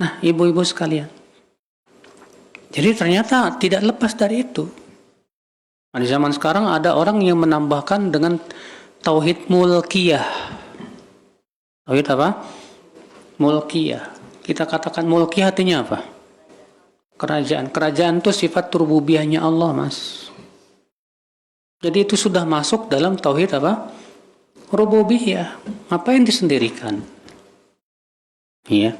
Nah, ibu-ibu sekalian. Jadi ternyata tidak lepas dari itu. Di zaman sekarang ada orang yang menambahkan dengan tauhid mulkiyah. Tauhid apa? Mulkiyah. Kita katakan mulkiyah artinya apa? Kerajaan. Kerajaan itu sifat rububiyahnya Allah, Mas. Jadi itu sudah masuk dalam tauhid apa? Rububiyah. Apa yang disendirikan? Iya.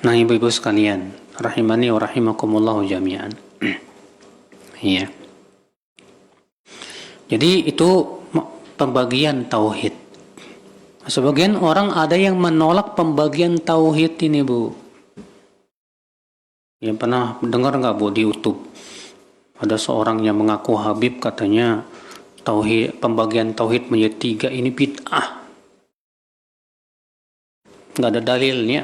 Nah, ibu-ibu sekalian, rahimani wa rahimakumullahu jami'an. Iya. Jadi itu pembagian tauhid. Sebagian orang ada yang menolak pembagian tauhid ini, Bu. Yang pernah dengar nggak, Bu, di YouTube? Ada seorang yang mengaku Habib, katanya tauhid, pembagian tauhid menjadi 3 ini bid'ah. Nggak ada dalilnya.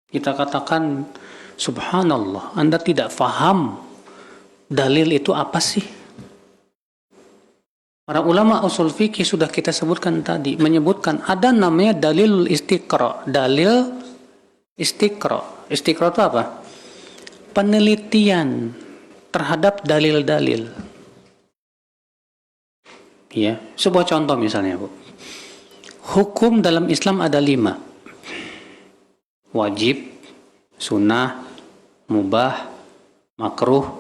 Kita katakan, subhanallah, Anda tidak faham dalil itu apa sih? Para ulama usul fikih sudah kita sebutkan tadi, menyebutkan ada namanya dalil istiqra. Dalil istiqra. Istiqra itu apa? Penelitian terhadap dalil-dalil. Ya, sebuah contoh misalnya, Bu. Hukum dalam Islam ada 5. Wajib, sunnah, mubah, makruh,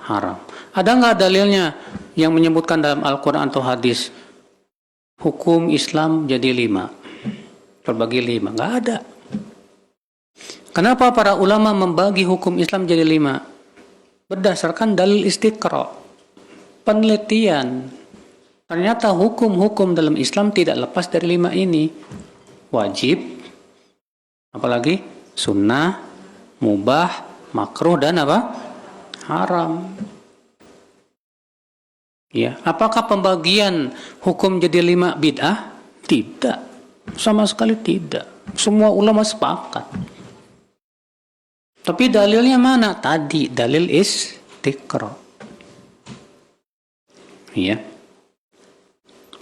haram. Ada nggak dalilnya yang menyebutkan dalam Al-Quran atau hadis hukum Islam jadi 5, terbagi 5? Nggak ada. Kenapa para ulama membagi hukum Islam jadi 5? Berdasarkan dalil istiqra, penelitian. Ternyata hukum-hukum dalam Islam tidak lepas dari 5 ini. Wajib, apalagi sunnah, mubah, makruh, dan apa? Haram. Ya, apakah pembagian hukum jadi 5 bid'ah? Tidak. Sama sekali tidak. Semua ulama sepakat. Tapi dalilnya mana? Tadi dalil istiqra. Ya.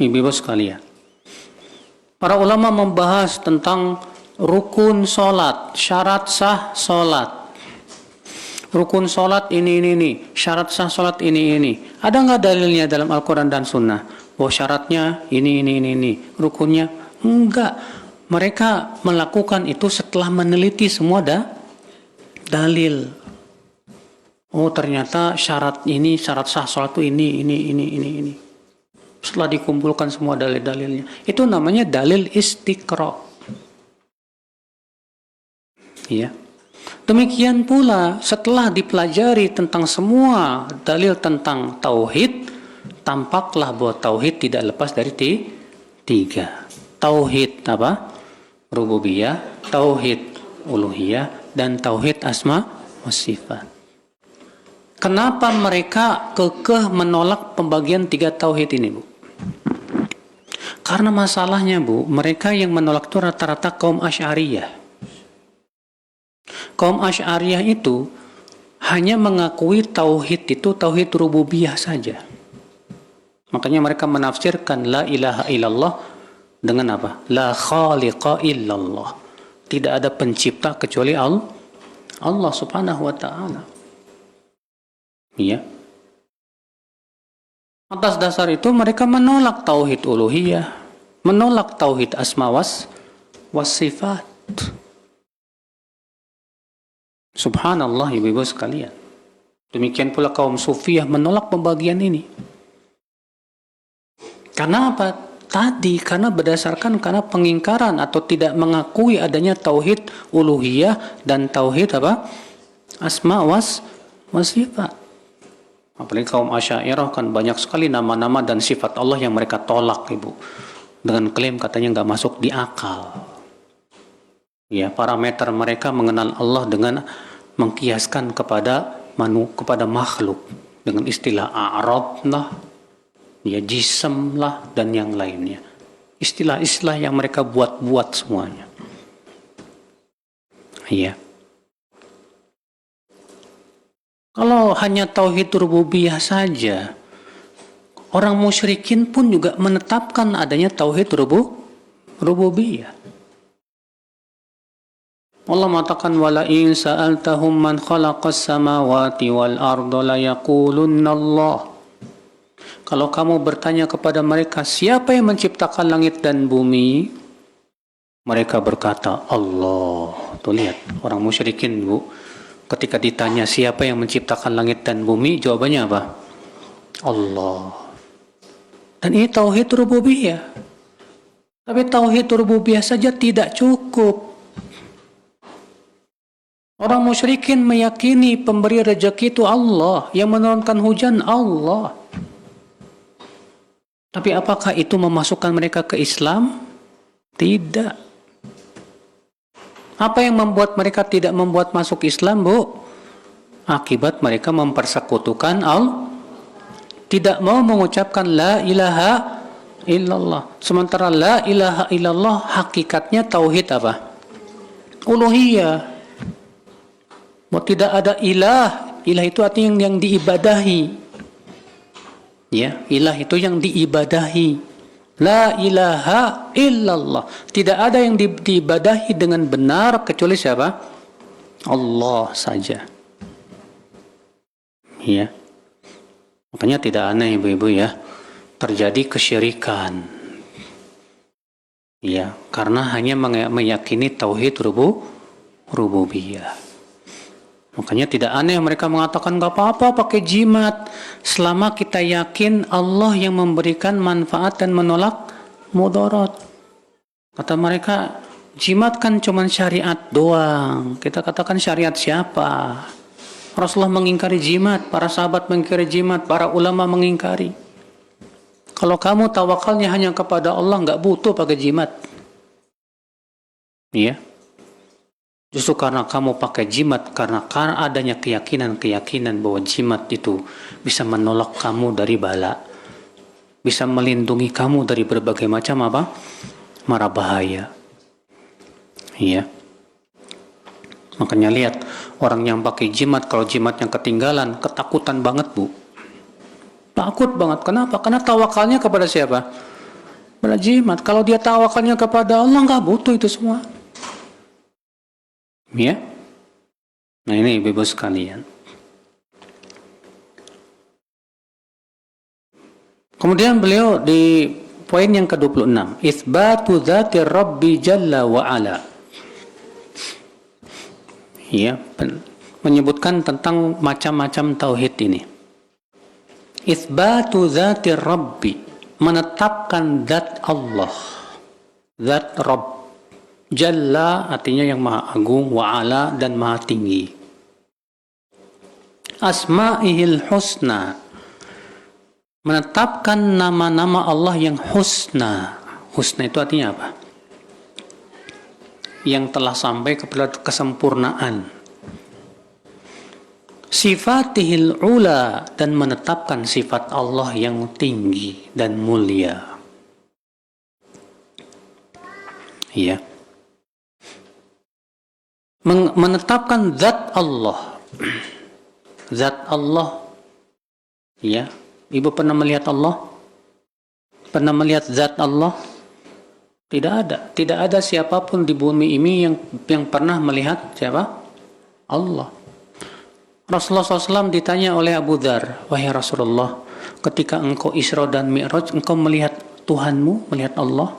Ibu-ibu sekalian. Para ulama membahas tentang rukun sholat, syarat sah sholat. Rukun sholat ini, syarat sah sholat ini. Ada nggak dalilnya dalam Al-Quran dan Sunnah? Bahwa syaratnya ini. Rukunnya? Enggak. Mereka melakukan itu setelah meneliti semua dalil. Oh, ternyata syarat sah sholat itu ini. Setelah dikumpulkan semua dalil-dalilnya. Itu namanya dalil istiqra. Ya. Demikian pula setelah dipelajari tentang semua dalil tentang tauhid, tampaklah bahwa tauhid tidak lepas dari tiga. Tauhid apa? Rububiyah, tauhid uluhiyah, dan tauhid asma wa sifat. Kenapa mereka kekeh menolak pembagian tiga tauhid ini, Bu? Karena masalahnya, Bu, mereka yang menolak itu rata-rata kaum Asy'ariyah. Kaum Asy'ariyah itu hanya mengakui tauhid itu tauhid rububiyah saja. Makanya mereka menafsirkan la ilaha illallah dengan apa? La khaliqa illallah. Tidak ada pencipta kecuali Allah subhanahu wa ta'ala. Iya. Atas dasar itu mereka menolak tauhid uluhiyah, menolak tauhid asma was sifat. Subhanallah, ibu-ibu sekalian. Demikian pula kaum Sufiyah menolak pembagian ini. Karena apa? Karena pengingkaran atau tidak mengakui adanya tauhid uluhiyah dan tauhid apa? Asma was sifat. Apalagi kaum Asy'ariyah kan banyak sekali nama-nama dan sifat Allah yang mereka tolak, Ibu. Dengan klaim katanya nggak masuk di akal. Ya, parameter mereka mengenal Allah dengan mengkiaskan kepada makhluk dengan istilah a'rad lah, ya jism lah, dan yang lainnya. Istilah-istilah yang mereka buat-buat semuanya. Iya. Kalau hanya tauhid rububiyah saja, orang musyrikin pun juga menetapkan adanya tauhid rububiyah. Allah mengatakan wala in sa'altahum man khalaqas samawati wal arda la yaqulunna Allah. Kalau kamu bertanya kepada mereka siapa yang menciptakan langit dan bumi, mereka berkata Allah. Tuh lihat orang musyrikin, Bu, ketika ditanya siapa yang menciptakan langit dan bumi, jawabannya apa? Allah. Dan ini tauhid rububiyah. Tapi tauhid rububiyah saja tidak cukup. Orang musyrikin meyakini pemberi rezeki itu Allah, yang menurunkan hujan Allah. Tapi apakah itu memasukkan mereka ke Islam? Tidak. Apa yang membuat mereka tidak membuat masuk Islam, Bu? Akibat mereka mempersekutukan Allah, tidak mau mengucapkan la ilaha illallah. Sementara la ilaha illallah hakikatnya tauhid apa? Uluhiyah. Bahwa tidak ada ilah. Ilah itu artinya yang diibadahi. Ya, ilah itu yang diibadahi. La ilaha illallah. Tidak ada yang diibadahi dengan benar kecuali siapa? Allah saja. Ya. Makanya tidak aneh, ibu-ibu, ya, terjadi kesyirikan. Ya, karena hanya meyakini tauhid rububiyah. Makanya tidak aneh mereka mengatakan gak apa-apa pakai jimat selama kita yakin Allah yang memberikan manfaat dan menolak mudarat. Kata mereka, jimat kan cuma syariat doang. Kita katakan syariat siapa? Rasulullah mengingkari jimat, para sahabat mengingkari jimat, para ulama mengingkari. Kalau kamu tawakalnya hanya kepada Allah, nggak butuh pakai jimat. Iya. Justru karena kamu pakai jimat, karena adanya keyakinan bahwa jimat itu bisa menolak kamu dari bala, bisa melindungi kamu dari berbagai macam apa? Mara bahaya. Iya. Makanya lihat orang yang pakai jimat, kalau jimatnya ketinggalan, ketakutan banget, Bu. Takut banget. Kenapa? Karena tawakalnya kepada siapa? Pada jimat. Kalau dia tawakalnya kepada Allah, nggak butuh itu semua. Ya. Nah ini ibu-ibu sekalian. Kemudian beliau di poin yang ke-26, itsbatu dzati rabbi jalla wa ala. Ya, menyebutkan tentang macam-macam tauhid ini. Itsbatu dzati rabbi, menetapkan zat Allah. Zat Rabb. Jalla artinya yang maha agung, wa'ala dan maha tinggi. Asma'ihil husna, menetapkan nama-nama Allah yang husna. Husna itu artinya apa? Yang telah sampai kepada kesempurnaan. Sifatihil ula, dan menetapkan sifat Allah yang tinggi dan mulia. Ya. Menetapkan zat Allah. Zat Allah. Ya. Ibu pernah melihat Allah? Pernah melihat zat Allah? Tidak ada. Tidak ada siapapun di bumi ini yang pernah melihat siapa? Allah. Rasulullah SAW ditanya oleh Abu Dzar, wahai Rasulullah, ketika engkau Isra dan Mi'raj, engkau melihat Tuhanmu, melihat Allah?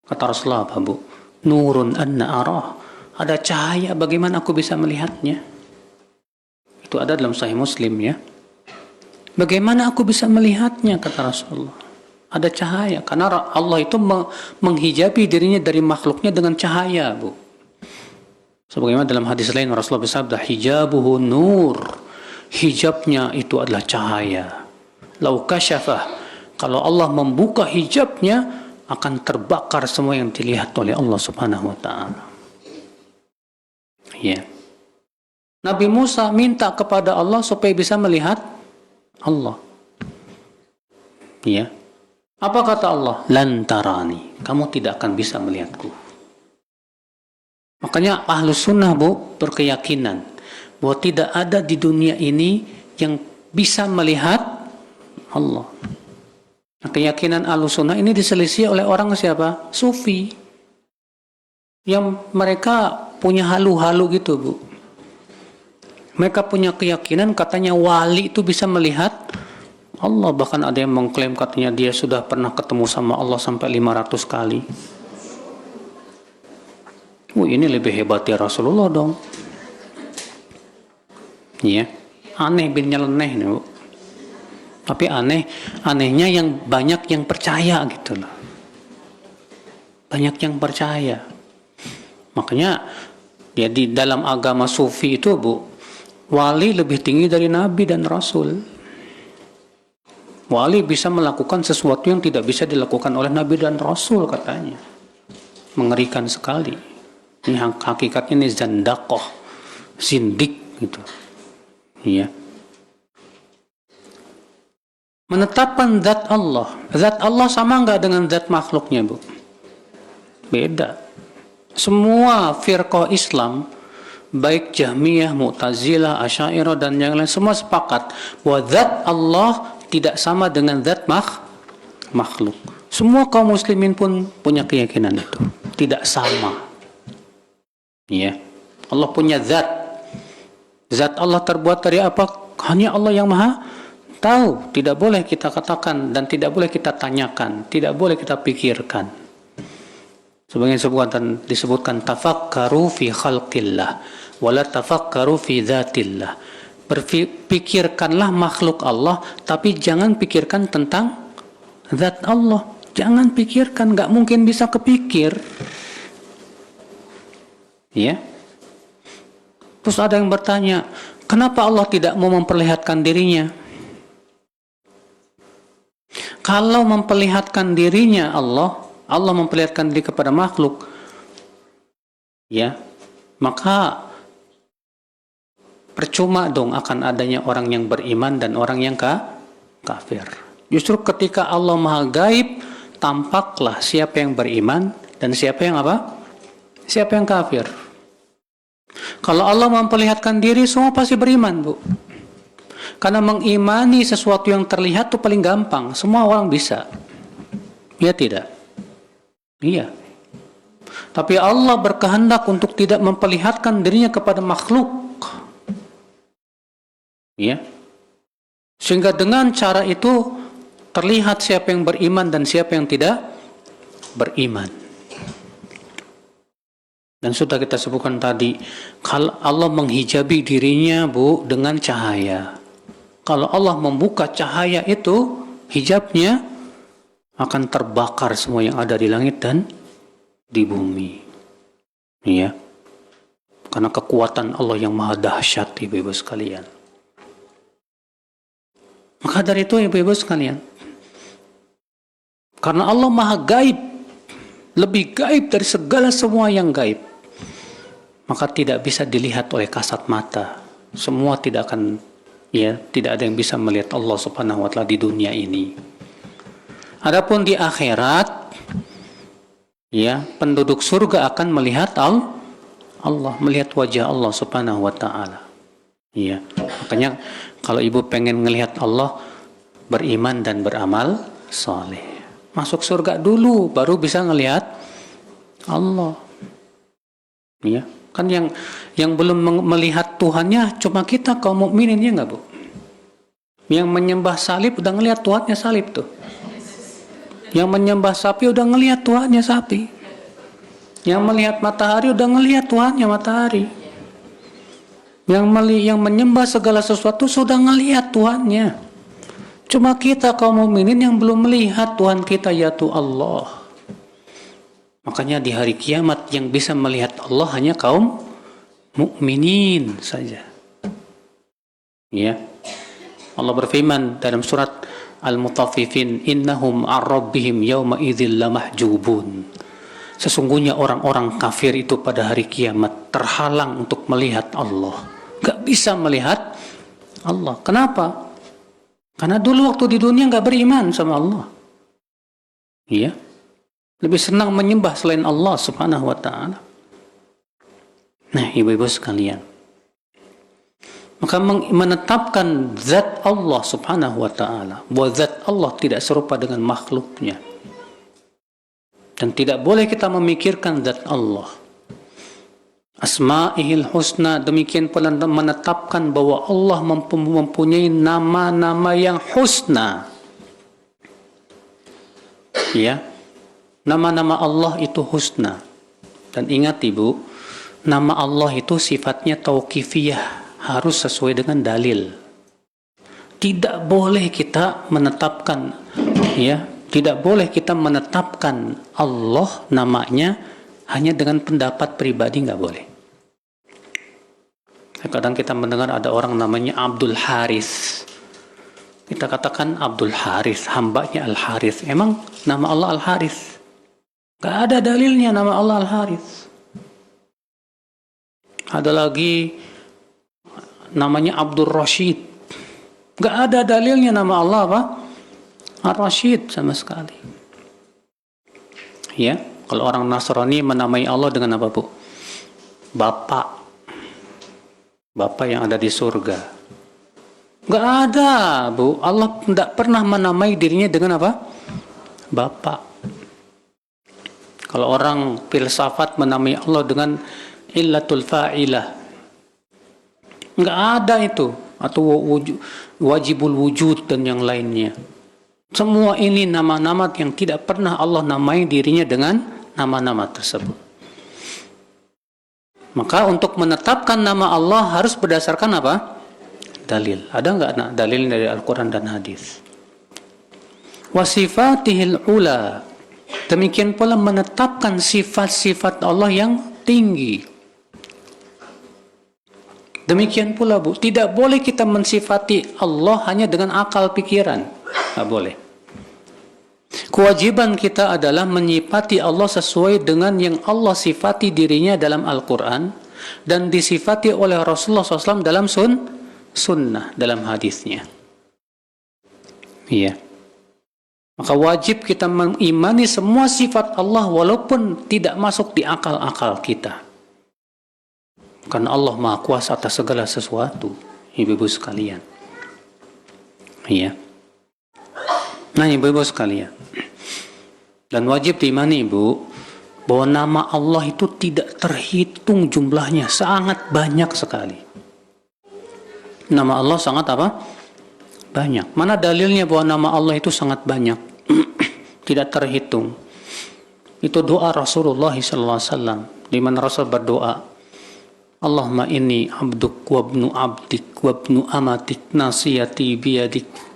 Kata Rasulullah, apa bu? Nurun anna arah. Ada cahaya, bagaimana aku bisa melihatnya? Itu ada dalam Sahih Muslim ya. Bagaimana aku bisa melihatnya, kata Rasulullah. Ada cahaya, karena Allah itu menghijabi dirinya dari makhluknya dengan cahaya, bu. Sebagaimana dalam hadis lain Rasulullah bersabda, hijabuhu nur. Hijabnya itu adalah cahaya. Lau kasyafah, kalau Allah membuka hijabnya, akan terbakar semua yang dilihat oleh Allah Subhanahu wa taala. Ya. Nabi Musa minta kepada Allah supaya bisa melihat Allah. Ya. Apa kata Allah? Lan tarani, kamu tidak akan bisa melihatku. Makanya Ahlus Sunnah bu berkeyakinan bahwa tidak ada di dunia ini yang bisa melihat Allah. Nah, keyakinan Ahlus Sunnah ini diselisih oleh orang siapa? Sufi. Yang mereka punya halu-halu gitu bu. Mereka punya keyakinan katanya wali itu bisa melihat Allah. Bahkan ada yang mengklaim katanya dia sudah pernah ketemu sama Allah sampai 500 kali. Ini lebih hebat ya Rasulullah dong. Iya. Aneh bin nyeleneh nih bu. Tapi anehnya yang banyak yang percaya gitu loh. Banyak yang percaya. Makanya ya di dalam agama sufi itu bu, wali lebih tinggi dari nabi dan rasul. Wali bisa melakukan sesuatu yang tidak bisa dilakukan oleh nabi dan rasul katanya. Mengerikan sekali. Ini hakikatnya ini zandaqah, sindik gitu. Iya. Menetapkan zat Allah. Zat Allah sama nggak dengan zat makhluknya, bu? Beda. Semua firqah Islam, baik Jahmiyah, Mu'tazilah, Asy'ariyah dan yang lain, semua sepakat bahwa zat Allah tidak sama dengan zat makhluk. Semua kaum muslimin pun punya keyakinan itu. Tidak sama. Ya. Allah punya zat. Zat Allah terbuat dari apa? Hanya Allah yang maha tahu. Tidak boleh kita katakan dan tidak boleh kita tanyakan. Tidak boleh kita pikirkan. Sebagian disebutkan tafakkaru fi khalqillah wala tafakkaru fi dzatillah. Berpikirkanlah makhluk Allah, tapi jangan pikirkan tentang zat Allah. Jangan pikirkan, nggak mungkin bisa kepikir. Ya. Terus ada yang bertanya, kenapa Allah tidak mau memperlihatkan dirinya? Kalau memperlihatkan dirinya Allah memperlihatkan diri kepada makhluk, ya, maka percuma dong akan adanya orang yang beriman dan orang yang kafir. Justru ketika Allah Maha Gaib, tampaklah siapa yang beriman dan siapa yang apa? Siapa yang kafir. Kalau Allah memperlihatkan diri, semua pasti beriman, bu. Karena mengimani sesuatu yang terlihat itu paling gampang. Semua orang bisa. Ya tidak? Iya. Tapi Allah berkehendak untuk tidak memperlihatkan dirinya kepada makhluk. Ya. Sehingga dengan cara itu terlihat siapa yang beriman dan siapa yang tidak beriman. Dan sudah kita sebutkan tadi, kalau Allah menghijabi dirinya, bu, dengan cahaya. Kalau Allah membuka cahaya itu, hijabnya akan terbakar semua yang ada di langit dan di bumi. Ya. Karena kekuatan Allah yang maha dahsyat, ibu-ibu sekalian. Maka dari itu ibu-ibu sekalian, karena Allah maha gaib, lebih gaib dari segala semua yang gaib, maka tidak bisa dilihat oleh kasat mata. Semua tidak akan, tidak ada yang bisa melihat Allah Subhanahu wa Ta'ala di dunia ini. Adapun di akhirat, penduduk surga akan melihat Allah, melihat wajah Allah Subhanahu wa Ta'ala. Makanya kalau ibu pengen melihat Allah, beriman dan beramal saleh. Masuk surga dulu, baru bisa ngelihat Allah. Kan yang belum melihat Tuhannya cuma kita kaum mukminin, ya nggak Bu? Yang menyembah salib udah ngelihat Tuhannya salib tuh. Yang menyembah sapi udah ngelihat Tuhannya sapi. Yang melihat matahari udah ngelihat Tuhannya matahari. Yang menyembah segala sesuatu sudah ngelihat Tuhannya. Cuma kita kaum mukminin yang belum melihat Tuhan kita, yaitu Allah. Makanya di hari kiamat yang bisa melihat Allah hanya kaum mukminin saja. Allah berfirman dalam surat Al-Mutaffifin, innahum ar-rabbihim yawma idzil lamahjubun. Sesungguhnya orang-orang kafir itu pada hari kiamat terhalang untuk melihat Allah. Gak bisa melihat Allah. Kenapa? Karena dulu waktu di dunia gak beriman sama Allah. Lebih senang menyembah selain Allah Subhanahu wa Ta'ala. Nah, ibu-ibu sekalian, maka menetapkan zat Allah Subhanahu wa Ta'ala, bahwa zat Allah tidak serupa dengan makhluknya, dan tidak boleh kita memikirkan zat Allah, Asma'ihil husna, demikian pula menetapkan bahwa Allah mempunyai nama-nama yang husna. Nama-nama Allah itu husna. Dan ingat ibu, nama Allah itu sifatnya tauqifiyah, harus sesuai dengan dalil. Tidak boleh kita menetapkan, tidak boleh kita menetapkan Allah namanya hanya dengan pendapat pribadi, nggak boleh. Kadang kita mendengar ada orang namanya Abdul Haris. Kita katakan Abdul Haris, hambanya Al Haris. Emang nama Allah Al Haris? Nggak ada dalilnya nama Allah Al Haris. Ada lagi namanya Abdul Rashid. Nggak ada dalilnya nama Allah apa? Ar-Rashid sama sekali. Kalau orang Nasrani menamai Allah dengan apa, Bu? Bapak yang ada di surga. Nggak ada, Bu. Allah tidak pernah menamai dirinya dengan apa? Bapak. Kalau orang filsafat menamai Allah dengan illatul fa'ilah, nggak ada itu. Atau wajibul wujud dan yang lainnya. Semua ini nama-nama yang tidak pernah Allah namai dirinya dengan nama-nama tersebut. Maka untuk menetapkan nama Allah harus berdasarkan apa? Dalil. Ada nggak dalil dari Al-Quran dan Hadis? Wasifatihil ula. Demikian pula menetapkan sifat-sifat Allah yang tinggi. Demikian pula, Bu, tidak boleh kita mensifati Allah hanya dengan akal pikiran. Nggak boleh. Kewajiban kita adalah menyifati Allah sesuai dengan yang Allah sifati dirinya dalam Al-Quran dan disifati oleh Rasulullah SAW dalam sunnah, dalam hadisnya. Maka wajib kita mengimani semua sifat Allah walaupun tidak masuk di akal-akal kita. Karena Allah Maha Kuasa atas segala sesuatu, ibu-ibu sekalian. Nah, ibu-ibu sekalian, dan wajib diimani, Ibu, bahwa nama Allah itu tidak terhitung jumlahnya, sangat banyak sekali. Nama Allah sangat apa? Banyak. Mana dalilnya bahwa nama Allah itu sangat banyak? Tidak terhitung. Itu doa Rasulullah SAW, di mana Rasul berdoa, Allahumma inni abduk wabnu abdik wabnu amatik nasiyati biyadik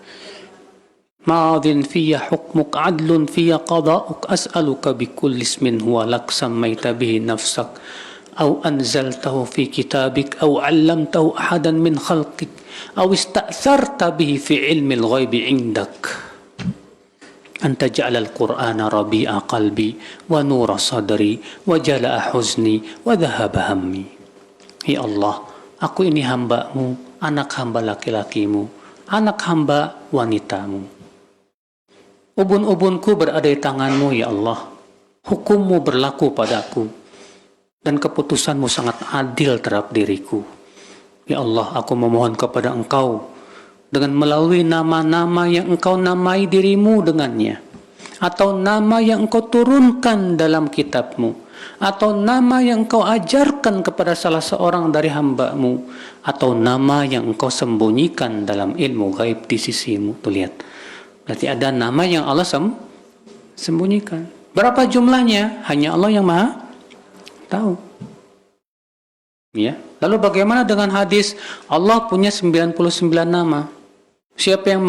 ماضٍ في حكمك عدل في قضاؤك أسألك بكل اسم هو لك سميت به نفسك أو أنزلته في كتابك أو علمته أحدا من خلقك aw ista'tharta bihi fi ilmil ghaibi 'indak an taj'ala al-Qur'ana rabi'a qalbi wa nura sadri wa jala'a huzni wa dhahaba hammi. Ya Allah, aku ini hamba-Mu, anak hamba laki-lakimu, anak hamba wanitamu. Ubun-ubunku berada di tangan-Mu, ya Allah. Hukum-Mu berlaku padaku, dan keputusan-Mu sangat adil terhadap diriku. Ya Allah, aku memohon kepada Engkau dengan melalui nama-nama yang Engkau namai dirimu dengannya, atau nama yang Engkau turunkan dalam kitab-Mu, atau nama yang Engkau ajarkan kepada salah seorang dari hamba-Mu, atau nama yang Engkau sembunyikan dalam ilmu gaib di sisi-Mu. Tuh lihat, berarti ada nama yang Allah sembunyikan. Berapa jumlahnya? Hanya Allah yang Maha tahu. Ya. Lalu bagaimana dengan hadis Allah punya 99 nama? Siapa yang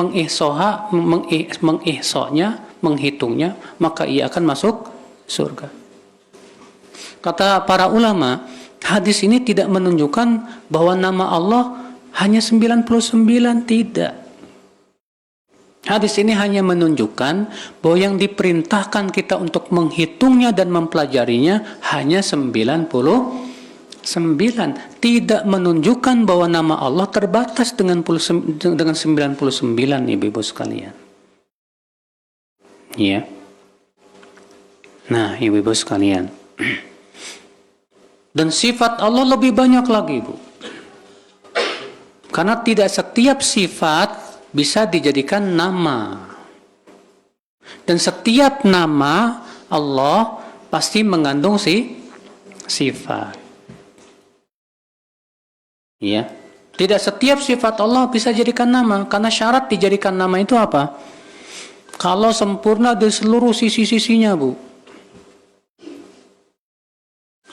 mengihsonya, menghitungnya, maka ia akan masuk surga. Kata para ulama, hadis ini tidak menunjukkan bahwa nama Allah hanya 99, tidak. Hadis ini hanya menunjukkan bahwa yang diperintahkan kita untuk menghitungnya dan mempelajarinya hanya 99. Tidak menunjukkan bahwa nama Allah terbatas dengan 99, ibu-ibu sekalian. Ya. Nah, ibu-ibu sekalian. Dan sifat Allah lebih banyak lagi, Bu. Karena tidak setiap sifat bisa dijadikan nama. Dan setiap nama Allah pasti mengandung sifat. Ya, tidak setiap sifat Allah bisa jadikan nama, karena syarat dijadikan nama itu apa? Kalau sempurna di seluruh sisi-sisinya, Bu.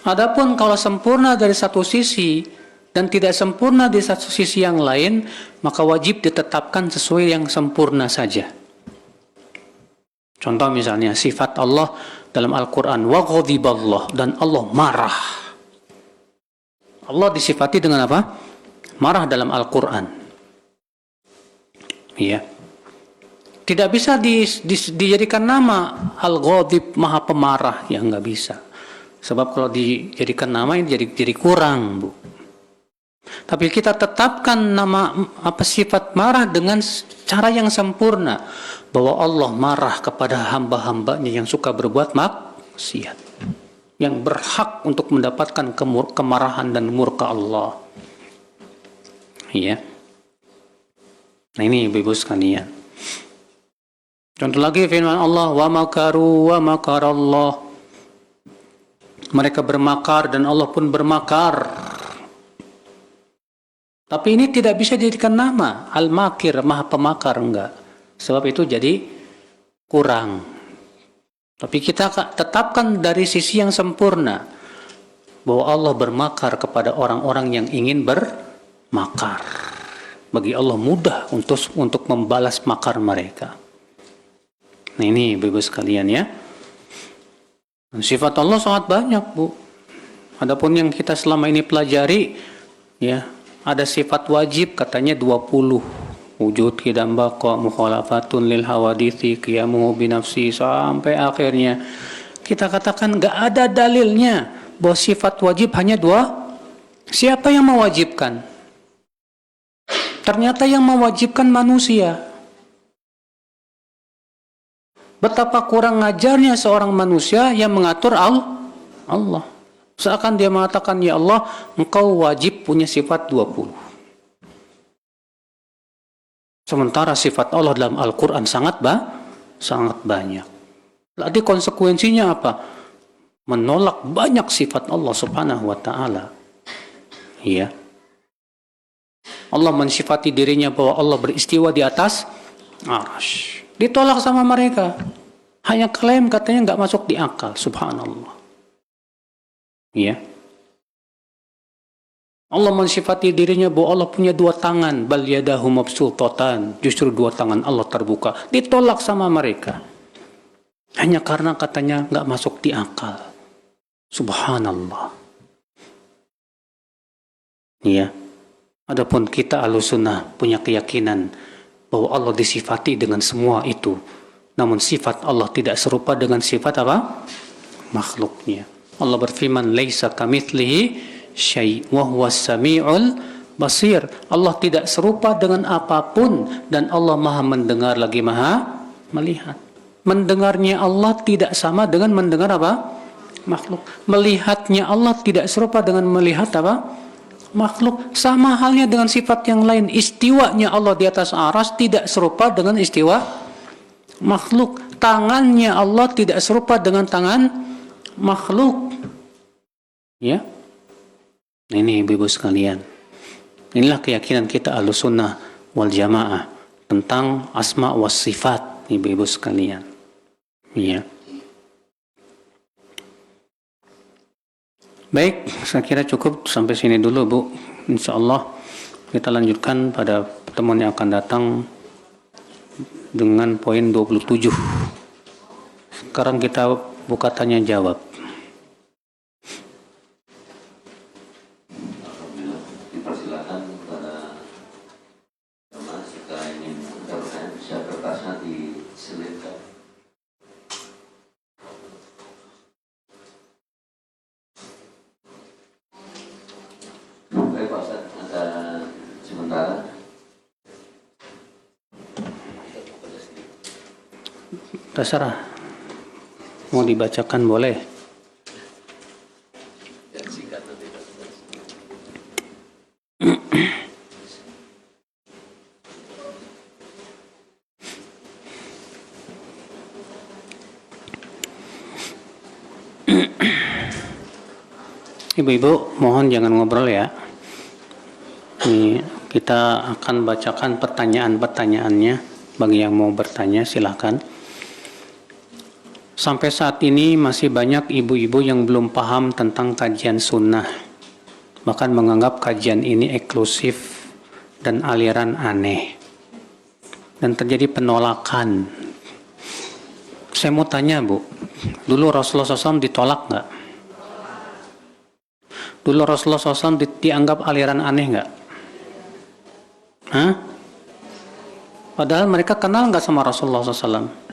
Adapun kalau sempurna dari satu sisi dan tidak sempurna di satu sisi yang lain, maka wajib ditetapkan sesuai yang sempurna saja. Contoh misalnya sifat Allah dalam Al-Quran, wa ghadiballah, dan Allah marah. Allah disifati dengan apa? Marah dalam Al-Quran. Iya. Tidak bisa dijadikan nama Al-Ghadib, maha pemarah. Ya, nggak bisa. Sebab kalau dijadikan nama ini jadi kurang, Bu. Tapi kita tetapkan nama sifat marah dengan cara yang sempurna, bahwa Allah marah kepada hamba-hambanya yang suka berbuat maksiat, yang berhak untuk mendapatkan kemarahan dan murka Allah. Ya. Nah, ini ibu-ibu sekalian. Contoh lagi firman Allah, wa makaru wa makarallah. Mereka bermakar dan Allah pun bermakar. Tapi ini tidak bisa dijadikan nama Al-Makir, maha pemakar, enggak. Sebab itu jadi kurang. Tapi kita tetapkan dari sisi yang sempurna, bahwa Allah bermakar kepada orang-orang yang ingin bermakar. Bagi Allah mudah untuk membalas makar mereka. Nah, ini ibu-ibu sekalian ya. Sifat Allah sangat banyak, Bu. Adapun yang kita selama ini pelajari, ya, ada sifat wajib katanya 20. Wujud, qidam, baqa, mukhalafatun lil hawadithi, qiyamuhu binafsi, sampai akhirnya. Kita katakan nggak ada dalilnya bahwa sifat wajib hanya 2. Siapa yang mewajibkan? Ternyata yang mewajibkan manusia. Betapa kurang ajarnya seorang manusia yang mengatur Allah. Seakan dia mengatakan, ya Allah, engkau wajib punya sifat 20. Sementara sifat Allah dalam Al-Quran sangat banyak. Jadi konsekuensinya apa? Menolak banyak sifat Allah subhanahu wa ta'ala. Ya. Allah mensifati dirinya bahwa Allah beristiwa di atas arsy. Ditolak sama mereka. Hanya klaim katanya nggak masuk di akal. Subhanallah. Ya. Allah mensifati dirinya bahwa Allah punya 2 tangan. Bal yadahu mabsuutatan. Justru 2 tangan Allah terbuka. Ditolak sama mereka. Hanya karena katanya nggak masuk di akal. Subhanallah. Ya. Adapun kita Ahlussunnah punya keyakinan bahwa Allah disifati dengan semua itu. Namun sifat Allah tidak serupa dengan sifat apa? Makhluknya. Allah berfirman, "Laisa kamitslihi syai' wa huwas samiul basir." Allah tidak serupa dengan apapun dan Allah Maha mendengar lagi Maha melihat. Mendengarnya Allah tidak sama dengan mendengar apa? Makhluk. Melihatnya Allah tidak serupa dengan melihat apa? Makhluk. Sama halnya dengan sifat yang lain. Istiwanya Allah di atas aras tidak serupa dengan istiwa makhluk. Tangannya Allah tidak serupa dengan tangan makhluk. Ya. Ini ibu-ibu sekalian. Inilah keyakinan kita Ahlussunnah wal Jamaah tentang asma was sifat, ibu-ibu sekalian. Ya. Baik, saya kira cukup sampai sini dulu, Bu. Insya Allah kita lanjutkan pada pertemuan yang akan datang dengan poin 27. Sekarang kita buka tanya jawab. Dipersilakan kepada jemaah jika ingin bertanya, bisa kertasnya diselipkan. Baik Pak Ustaz, ada sementara. Terserah. Mau dibacakan boleh. Ibu-ibu, mohon jangan ngobrol ya. Ini kita akan bacakan pertanyaan-pertanyaannya. Bagi yang mau bertanya silahkan. Sampai saat ini masih banyak ibu-ibu yang belum paham tentang kajian sunnah. Bahkan menganggap kajian ini eksklusif dan aliran aneh. Dan terjadi penolakan. Saya mau tanya Bu, dulu Rasulullah SAW ditolak nggak? Dulu Rasulullah SAW dianggap aliran aneh nggak? Hah? Padahal mereka kenal nggak sama Rasulullah SAW?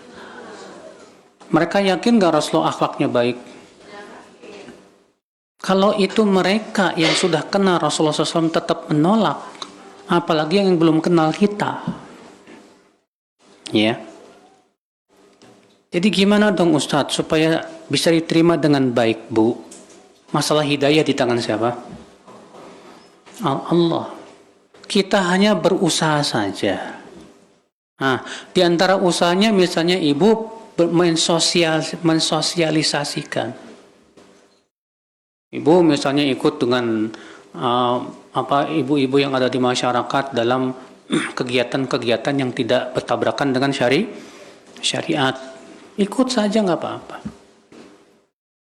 Mereka yakin nggak Rasulullah akhlaknya baik? Kalau itu mereka yang sudah kenal Rasulullah SAW tetap menolak, apalagi yang belum kenal kita. Ya. Jadi gimana dong Ustadz supaya bisa diterima dengan baik, Bu? Masalah hidayah di tangan siapa? Allah. Kita hanya berusaha saja. Nah, di antara usahanya misalnya ibu mensosialisasikan. Ibu misalnya ikut dengan ibu-ibu yang ada di masyarakat dalam kegiatan-kegiatan yang tidak bertabrakan dengan syariat. Ikut saja nggak apa-apa.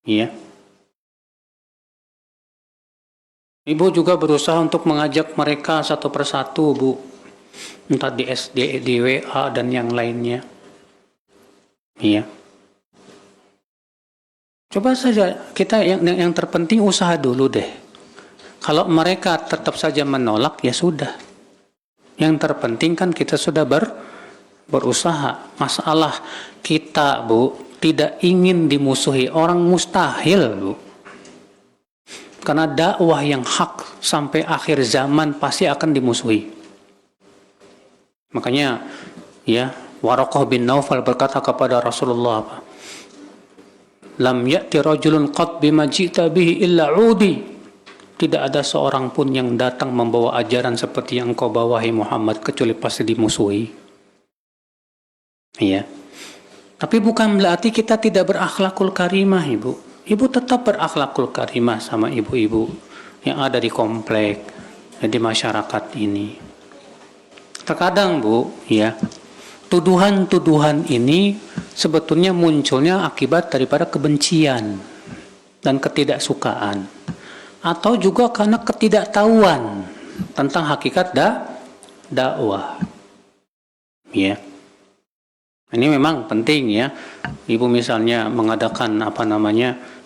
Iya. Ibu juga berusaha untuk mengajak mereka satu persatu, Bu. Entah di SD, di WA, dan yang lainnya. Iya. Coba saja, kita yang terpenting usaha dulu deh. Kalau mereka tetap saja menolak, ya sudah. Yang terpenting kan kita sudah berusaha. Masalah kita, Bu, tidak ingin dimusuhi orang mustahil, Bu. Karena dakwah yang hak sampai akhir zaman pasti akan dimusuhi. Makanya ya Waraqah bin Naufal berkata kepada Rasulullah, "Lam ya'ti rajulun qad bima ji'ta bihi illa 'udi." Tidak ada seorang pun yang datang membawa ajaran seperti yang engkau bawa, hai Muhammad, kecuali pasti dimusuhi. Iya. Tapi bukan berarti kita tidak berakhlakul karimah, Ibu. Ibu tetap berakhlakul karimah sama ibu-ibu yang ada di komplek, di masyarakat ini. Terkadang, Bu, ya, tuduhan-tuduhan ini sebetulnya munculnya akibat daripada kebencian dan ketidaksukaan, atau juga karena ketidaktahuan tentang hakikat dakwah. Ya. Ini memang penting ya. Ibu misalnya mengadakan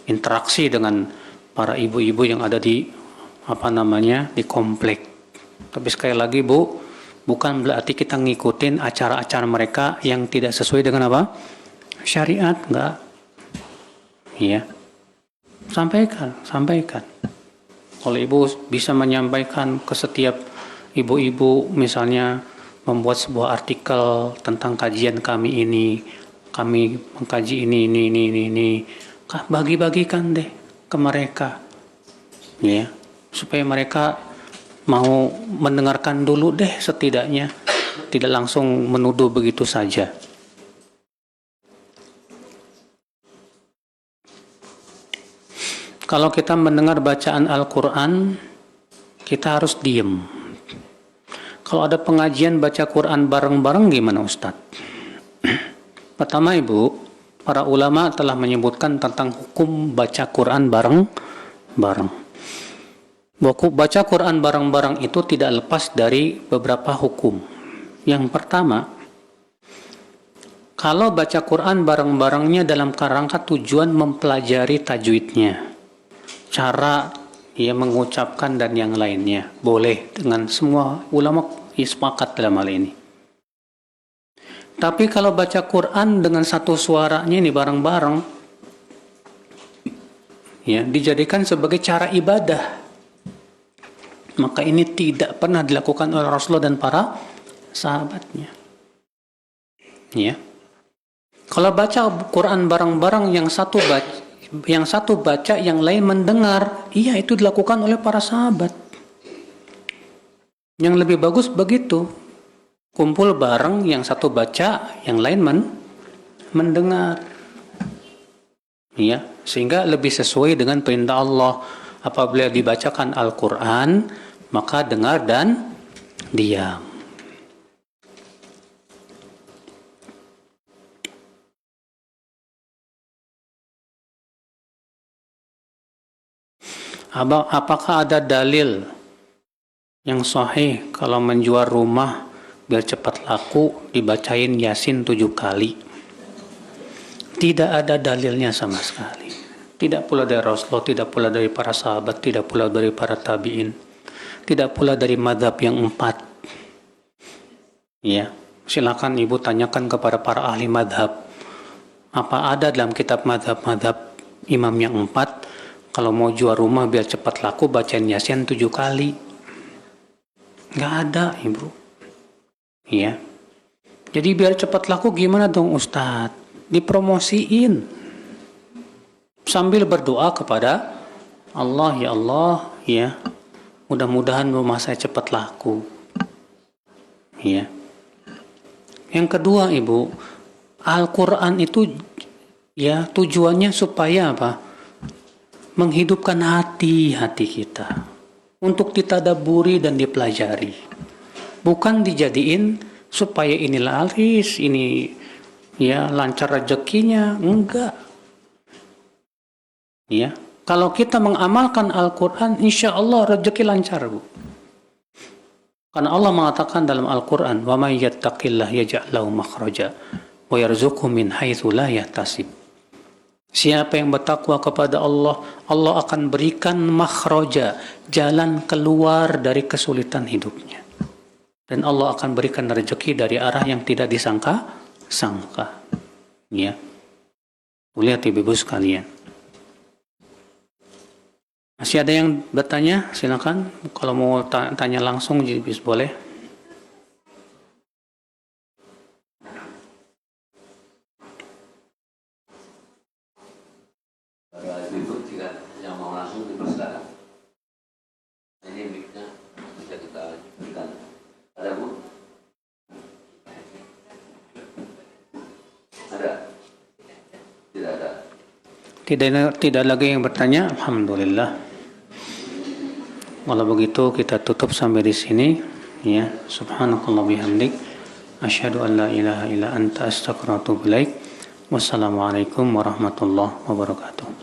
interaksi dengan para ibu-ibu yang ada di di komplek Tapi sekali lagi Bu, bukan berarti kita ngikutin acara-acara mereka yang tidak sesuai dengan apa? Syariat, enggak. Iya. Sampaikan. Kalau Ibu bisa menyampaikan ke setiap ibu-ibu, misalnya membuat sebuah artikel tentang kajian kami mengkaji ini, bagi-bagikan deh ke mereka, ya, supaya mereka mau mendengarkan dulu deh setidaknya, tidak langsung menuduh begitu saja. Kalau kita mendengar bacaan Al-Quran, kita harus diem. Kalau ada pengajian baca Quran bareng-bareng gimana Ustadz? Pertama Ibu, para ulama telah menyebutkan tentang hukum baca Quran bareng-bareng. Baca Quran bareng-bareng itu tidak lepas dari beberapa hukum. Yang pertama, kalau baca Quran bareng-barengnya dalam kerangka tujuan mempelajari tajwidnya, cara ia mengucapkan dan yang lainnya, boleh dengan semua ulama sepakat dalam hal ini. Tapi kalau baca Quran dengan satu suaranya ini bareng-bareng, ya, dijadikan sebagai cara ibadah, maka ini tidak pernah dilakukan oleh Rasulullah dan para sahabatnya. Ya. Kalau baca Quran bareng-bareng, yang satu baca, yang lain mendengar, iya, itu dilakukan oleh para sahabat. Yang lebih bagus begitu, kumpul bareng, yang satu baca, yang lain mendengar, ya, sehingga lebih sesuai dengan perintah Allah. Apabila dibacakan Al-Quran, maka dengar dan diam. Apakah ada dalil yang sahih kalau menjual rumah biar cepat laku dibacain Yasin 7 kali? Tidak ada dalilnya sama sekali. Tidak pula dari Rasulullah, tidak pula dari para sahabat, tidak pula dari para tabi'in, tidak pula dari mazhab yang 4. Ya, silakan Ibu tanyakan kepada para ahli mazhab. Apa ada dalam kitab mazhab imam yang 4, kalau mau jual rumah biar cepat laku bacain Yasin 7 kali? Nggak ada Ibu. Ya. Jadi biar cepat laku gimana dong Ustadz? Dipromosiin. Sambil berdoa kepada Allah, ya Allah, ya, mudah-mudahan rumah saya cepat laku. Ya. Yang kedua Ibu, Al-Quran itu, ya, tujuannya supaya apa? Menghidupkan hati kita untuk ditadaburi dan dipelajari, bukan dijadiin supaya ini laris, ini, ya, lancar rezekinya. Enggak, ya. Kalau kita mengamalkan Al-Quran, insya Allah rezeki lancar Bu, karena Allah mengatakan dalam Al-Quran, wa may yattaqillah yaj'al lahu makhraja wa yarzuqhu min haitsu la yahtasib. Siapa yang bertakwa kepada Allah, Allah akan berikan makhraja, jalan keluar dari kesulitan hidupnya. Dan Allah akan berikan rezeki dari arah yang tidak disangka-sangka. Ya. Lihat Ibu sekalian. Masih ada yang bertanya? Silakan. Kalau mau tanya langsung, jadi boleh. Tidak lagi yang bertanya. Alhamdulillah. Kalau begitu kita tutup sampai di sini, ya. Subhanakallah bihamdik, asyhadu an la ilaha illa anta astaghfiruka wa atubu ilaik. Wassalamualaikum warahmatullahi wabarakatuh.